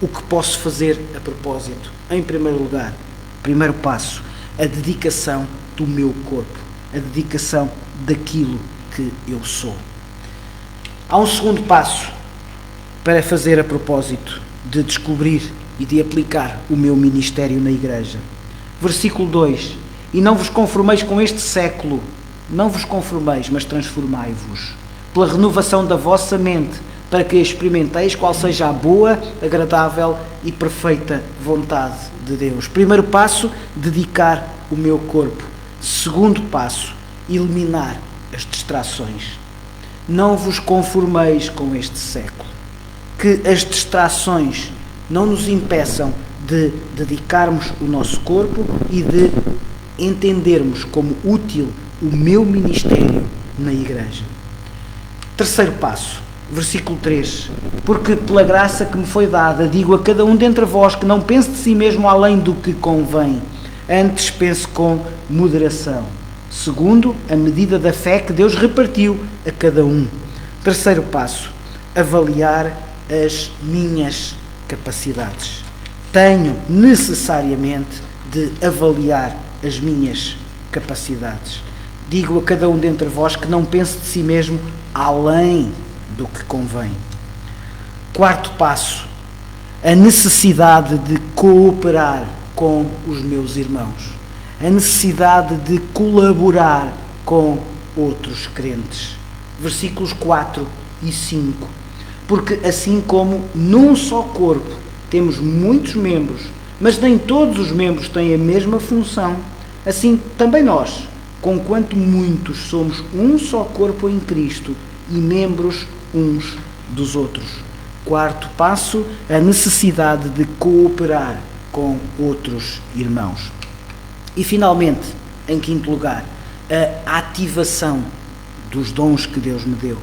O que posso fazer a propósito? Em primeiro lugar, primeiro passo, a dedicação do meu corpo, a dedicação daquilo que eu sou. Há um segundo passo para fazer a propósito de descobrir e de aplicar o meu ministério na igreja. Versículo 2. E não vos conformeis com este século, Não vos conformeis, mas transformai-vos pela renovação da vossa mente, para que experimenteis qual seja a boa, agradável e perfeita vontade de Deus. Primeiro passo, dedicar o meu corpo. Segundo passo, eliminar as distrações. Não vos conformeis com este século. Que as distrações não nos impeçam de dedicarmos o nosso corpo e de entendermos como útil o meu ministério na igreja. Terceiro passo, versículo 3. Porque pela graça que me foi dada, digo a cada um dentre vós que não pense de si mesmo além do que convém, antes pense com moderação, segundo a medida da fé que Deus repartiu a cada um. Terceiro passo, avaliar as minhas capacidades. Tenho necessariamente de avaliar as minhas capacidades. Digo a cada um dentre vós que não pense de si mesmo além do que convém. Quarto passo, a necessidade de cooperar com os meus irmãos. A necessidade de colaborar com outros crentes. Versículos 4 e 5. Porque assim como num só corpo temos muitos membros, mas nem todos os membros têm a mesma função, assim também nós, conquanto muitos, somos um só corpo em Cristo e membros uns dos outros. Quarto passo, a necessidade de cooperar com outros irmãos. E finalmente, em quinto lugar, a ativação dos dons que Deus me deu.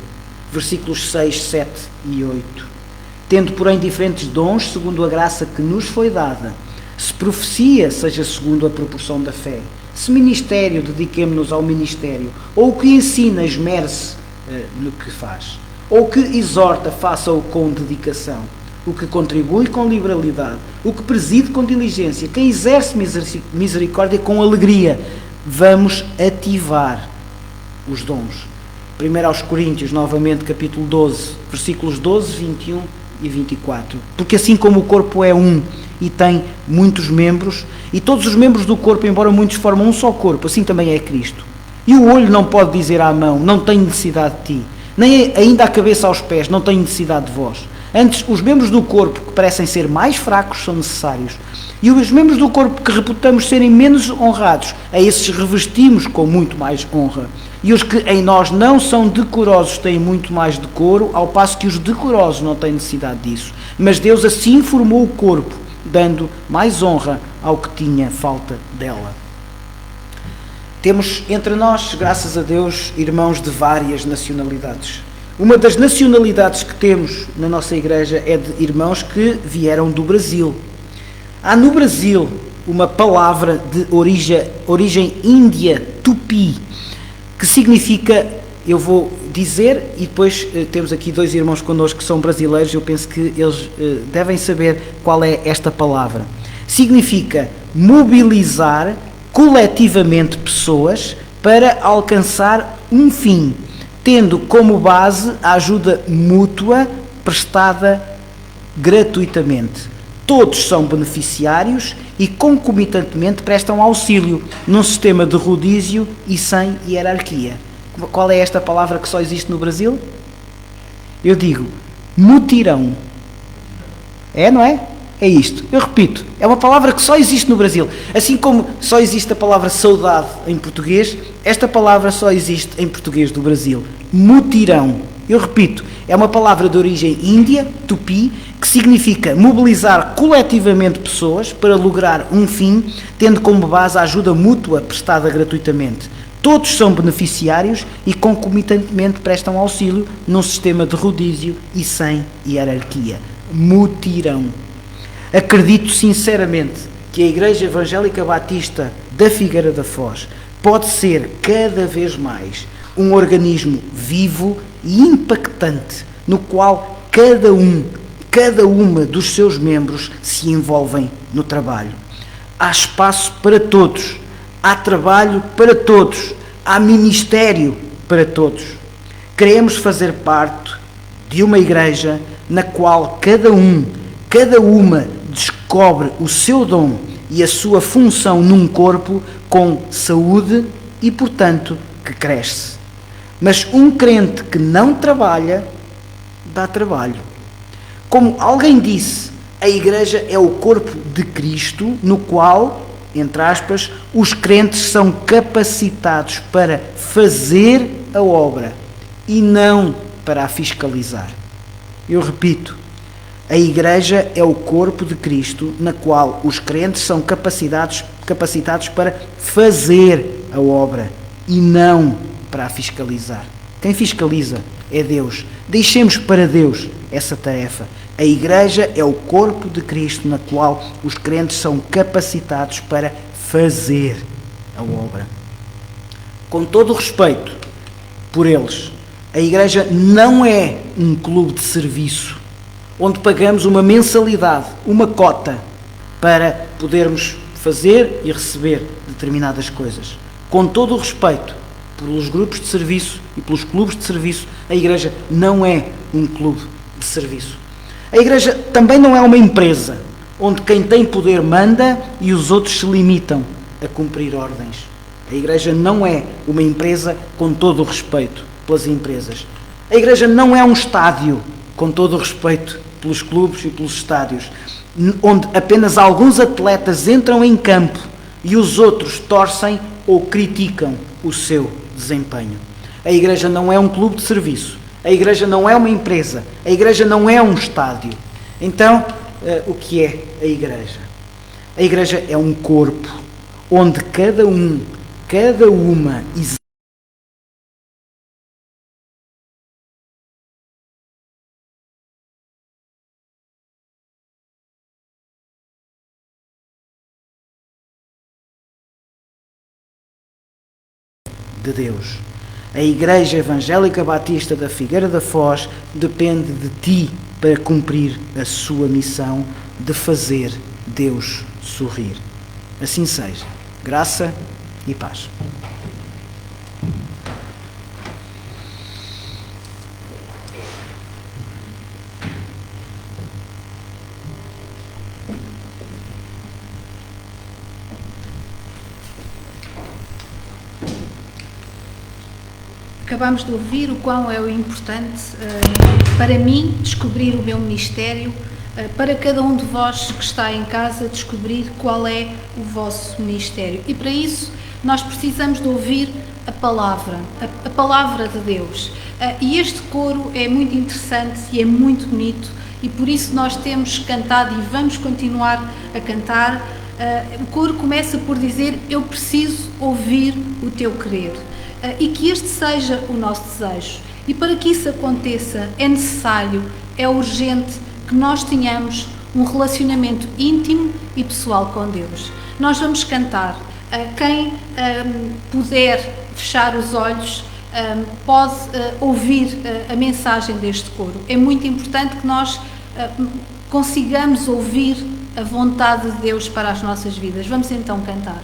Versículos 6, 7 e 8. Tendo, porém, diferentes dons, segundo a graça que nos foi dada, se profecia, seja segundo a proporção da fé. Se ministério, dediquemo-nos ao ministério. Ou o que ensina, esmere-se no que faz. Ou o que exorta, faça-o com dedicação. O que contribui com liberalidade. O que preside com diligência. Quem exerce misericórdia com alegria. Vamos ativar os dons. 1 aos Coríntios, novamente, capítulo 12, versículos 12, 21 e 24. Porque assim como o corpo é um e tem muitos membros, e todos os membros do corpo, embora muitos, formam um só corpo, assim também é Cristo. E o olho não pode dizer à mão, não tenho necessidade de ti, nem ainda a cabeça aos pés, não tenho necessidade de vós. Antes, os membros do corpo que parecem ser mais fracos são necessários, e os membros do corpo que reputamos serem menos honrados, a esses revestimos com muito mais honra. E os que em nós não são decorosos têm muito mais decoro, ao passo que os decorosos não têm necessidade disso. Mas Deus assim formou o corpo, dando mais honra ao que tinha falta dela. Temos entre nós, graças a Deus, irmãos de várias nacionalidades. Uma das nacionalidades que temos na nossa igreja é de irmãos que vieram do Brasil. Há no Brasil uma palavra de origem índia, tupi, que significa, eu vou dizer, e depois temos aqui dois irmãos connosco que são brasileiros, eu penso que eles devem saber qual é esta palavra. Significa mobilizar coletivamente pessoas para alcançar um fim, tendo como base a ajuda mútua prestada gratuitamente. Todos são beneficiários e concomitantemente prestam auxílio num sistema de rodízio e sem hierarquia. Qual é esta palavra que só existe no Brasil? Eu digo, mutirão. É, não é? É isto. Eu repito, é uma palavra que só existe no Brasil. Assim como só existe a palavra saudade em português, esta palavra só existe em português do Brasil. Mutirão. Eu repito, é uma palavra de origem índia, tupi, que significa mobilizar coletivamente pessoas para lograr um fim, tendo como base a ajuda mútua prestada gratuitamente. Todos são beneficiários e concomitantemente prestam auxílio num sistema de rodízio e sem hierarquia. Mutirão. Acredito sinceramente que a Igreja Evangélica Batista da Figueira da Foz pode ser cada vez mais um organismo vivo e impactante, no qual cada uma dos seus membros se envolvem no trabalho. Há espaço para todos, há trabalho para todos, há ministério para todos. Queremos fazer parte de uma igreja na qual cada uma descobre o seu dom e a sua função num corpo com saúde e, portanto, que cresce. Mas um crente que não trabalha, dá trabalho. Como alguém disse, a igreja é o corpo de Cristo, no qual, entre aspas, os crentes são capacitados para fazer a obra e não para a fiscalizar. Eu repito, a igreja é o corpo de Cristo, na qual os crentes são capacitados para fazer a obra e não para a fiscalizar. Quem fiscaliza é Deus. Deixemos para Deus essa tarefa. A igreja é o corpo de Cristo, na qual os crentes são capacitados para fazer a obra. Com todo o respeito por eles, a igreja não é um clube de serviço, onde pagamos uma mensalidade, uma cota, para podermos fazer e receber determinadas coisas. Com todo o respeito pelos grupos de serviço e pelos clubes de serviço, a igreja não é um clube de serviço. A igreja também não é uma empresa, onde quem tem poder manda e os outros se limitam a cumprir ordens. A igreja não é uma empresa, com todo o respeito pelas empresas. A igreja não é um estádio, com todo o respeito pelos clubes e pelos estádios, onde apenas alguns atletas entram em campo e os outros torcem ou criticam o seu desempenho. A igreja não é um clube de serviço, a igreja não é uma empresa, a igreja não é um estádio. Então, o que é a igreja? A igreja é um corpo, onde cada uma de Deus. A Igreja Evangélica Batista da Figueira da Foz depende de ti para cumprir a sua missão de fazer Deus sorrir. Assim seja. Graça e paz. Acabamos de ouvir o quão é importante para mim descobrir o meu ministério, para cada um de vós que está em casa descobrir qual é o vosso ministério. E para isso nós precisamos de ouvir a palavra de Deus. E este coro é muito interessante e é muito bonito e por isso nós temos cantado e vamos continuar a cantar. O coro começa por dizer: eu preciso ouvir o teu querer. E que este seja o nosso desejo. E para que isso aconteça é necessário, é urgente que nós tenhamos um relacionamento íntimo e pessoal com Deus. Nós vamos cantar. Quem puder fechar os olhos pode ouvir a mensagem deste coro. É muito importante que nós consigamos ouvir a vontade de Deus para as nossas vidas. Vamos então cantar.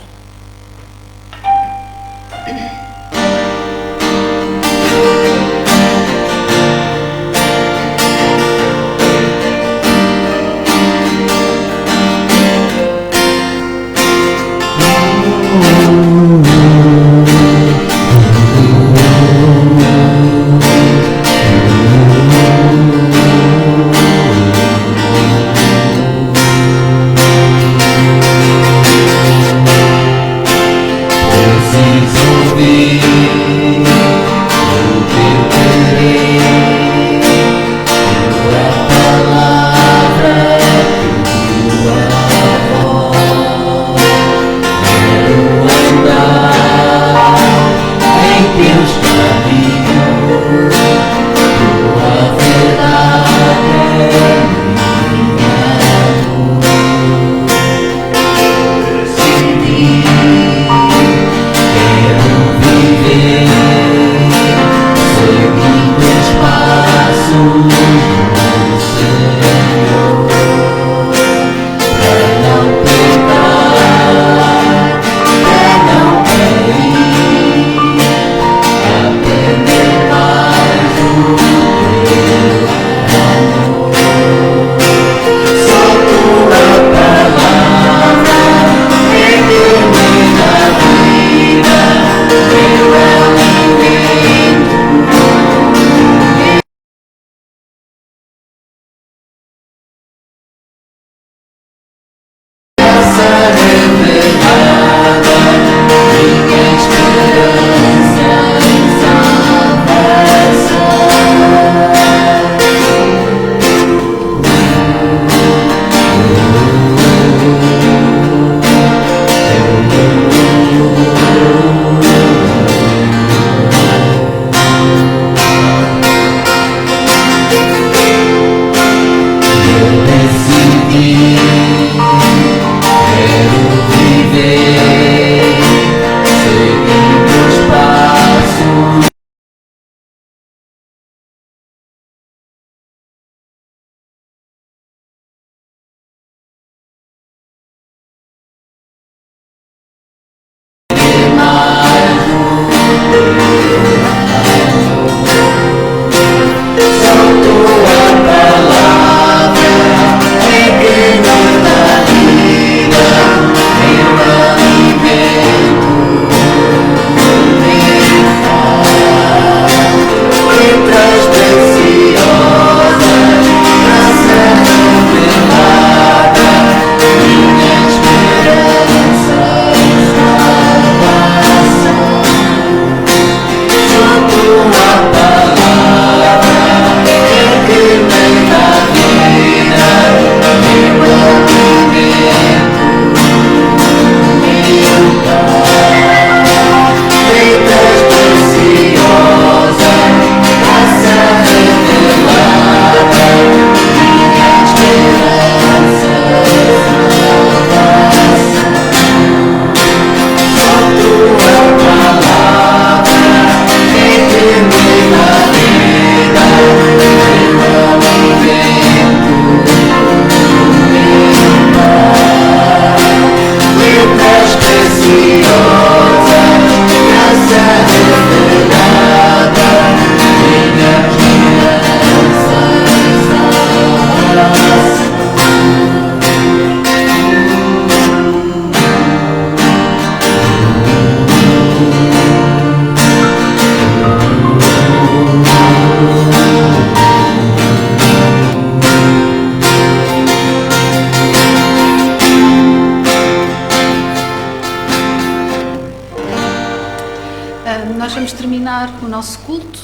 vamos terminar o nosso culto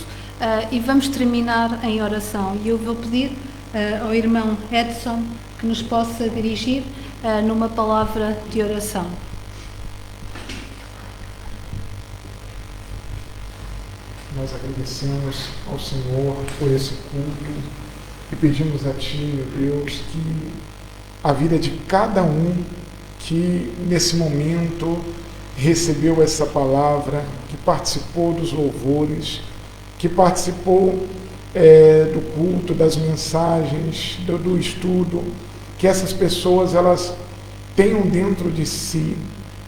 e vamos terminar em oração. E eu vou pedir ao irmão Edson que nos possa dirigir numa palavra de oração. Nós agradecemos ao Senhor por esse culto e pedimos a Ti, meu Deus, que a vida de cada um que nesse momento recebeu essa palavra, que participou dos louvores, que participou do culto, das mensagens, do estudo, que essas pessoas elas tenham dentro de si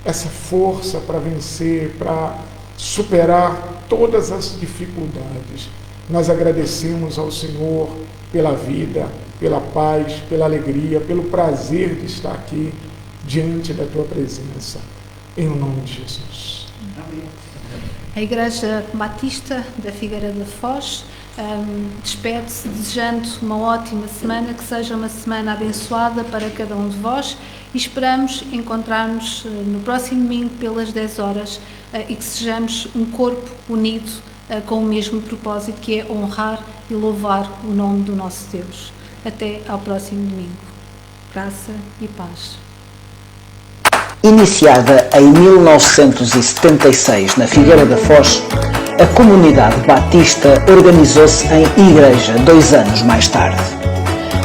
essa força para vencer, para superar todas as dificuldades. Nós agradecemos ao Senhor pela vida, pela paz, pela alegria, pelo prazer de estar aqui diante da Tua presença. Em nome de Jesus. A Igreja Batista da Figueira da Foz despede-se desejando uma ótima semana, que seja uma semana abençoada para cada um de vós e esperamos encontrar-nos no próximo domingo pelas 10 horas e que sejamos um corpo unido com o mesmo propósito, que é honrar e louvar o nome do nosso Deus. Até ao próximo domingo. Graça e paz. Iniciada em 1976 na Figueira da Foz, a comunidade batista organizou-se em igreja 2 anos mais tarde.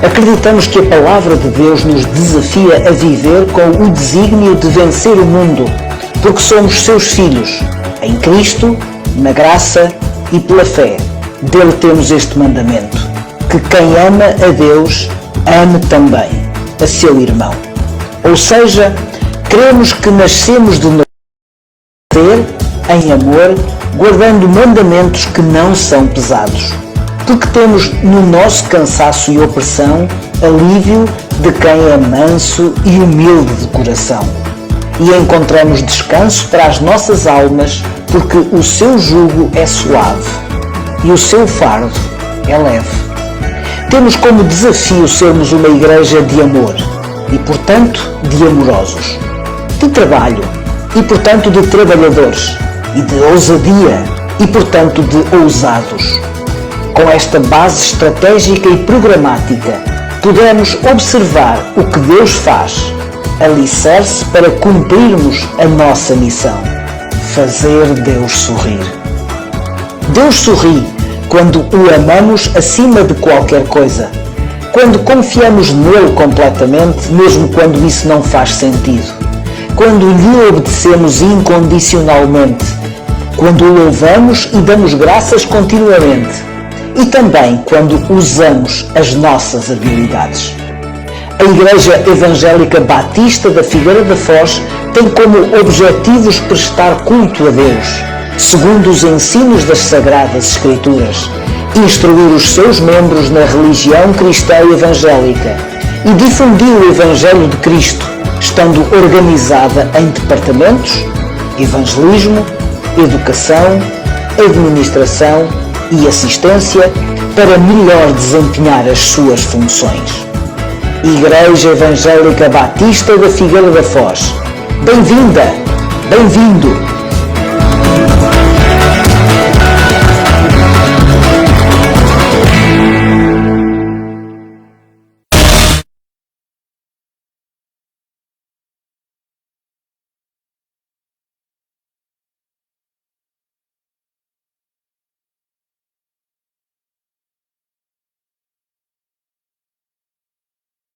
Acreditamos que a palavra de Deus nos desafia a viver com o desígnio de vencer o mundo, porque somos seus filhos, em Cristo, na graça e pela fé. Dele temos este mandamento, que quem ama a Deus, ame também a seu irmão. Ou seja, cremos que nascemos de novo em amor, guardando mandamentos que não são pesados, porque temos no nosso cansaço e opressão alívio de quem é manso e humilde de coração. E encontramos descanso para as nossas almas, porque o seu jugo é suave e o seu fardo é leve. Temos como desafio sermos uma igreja de amor e, portanto, de amorosos, de trabalho e, portanto, de trabalhadores, e de ousadia e, portanto, de ousados. Com esta base estratégica e programática, podemos observar o que Deus faz, alicerce para cumprirmos a nossa missão: fazer Deus sorrir. Deus sorri quando o amamos acima de qualquer coisa, quando confiamos nele completamente, mesmo quando isso não faz sentido, quando lhe obedecemos incondicionalmente, quando o louvamos e damos graças continuamente, e também quando usamos as nossas habilidades. A Igreja Evangélica Batista da Figueira da Foz tem como objetivos prestar culto a Deus, segundo os ensinos das Sagradas Escrituras, instruir os seus membros na religião cristã evangélica e difundir o Evangelho de Cristo, estando organizada em departamentos: evangelismo, educação, administração e assistência, para melhor desempenhar as suas funções. Igreja Evangélica Batista da Figueira da Foz. Bem-vinda, bem-vindo!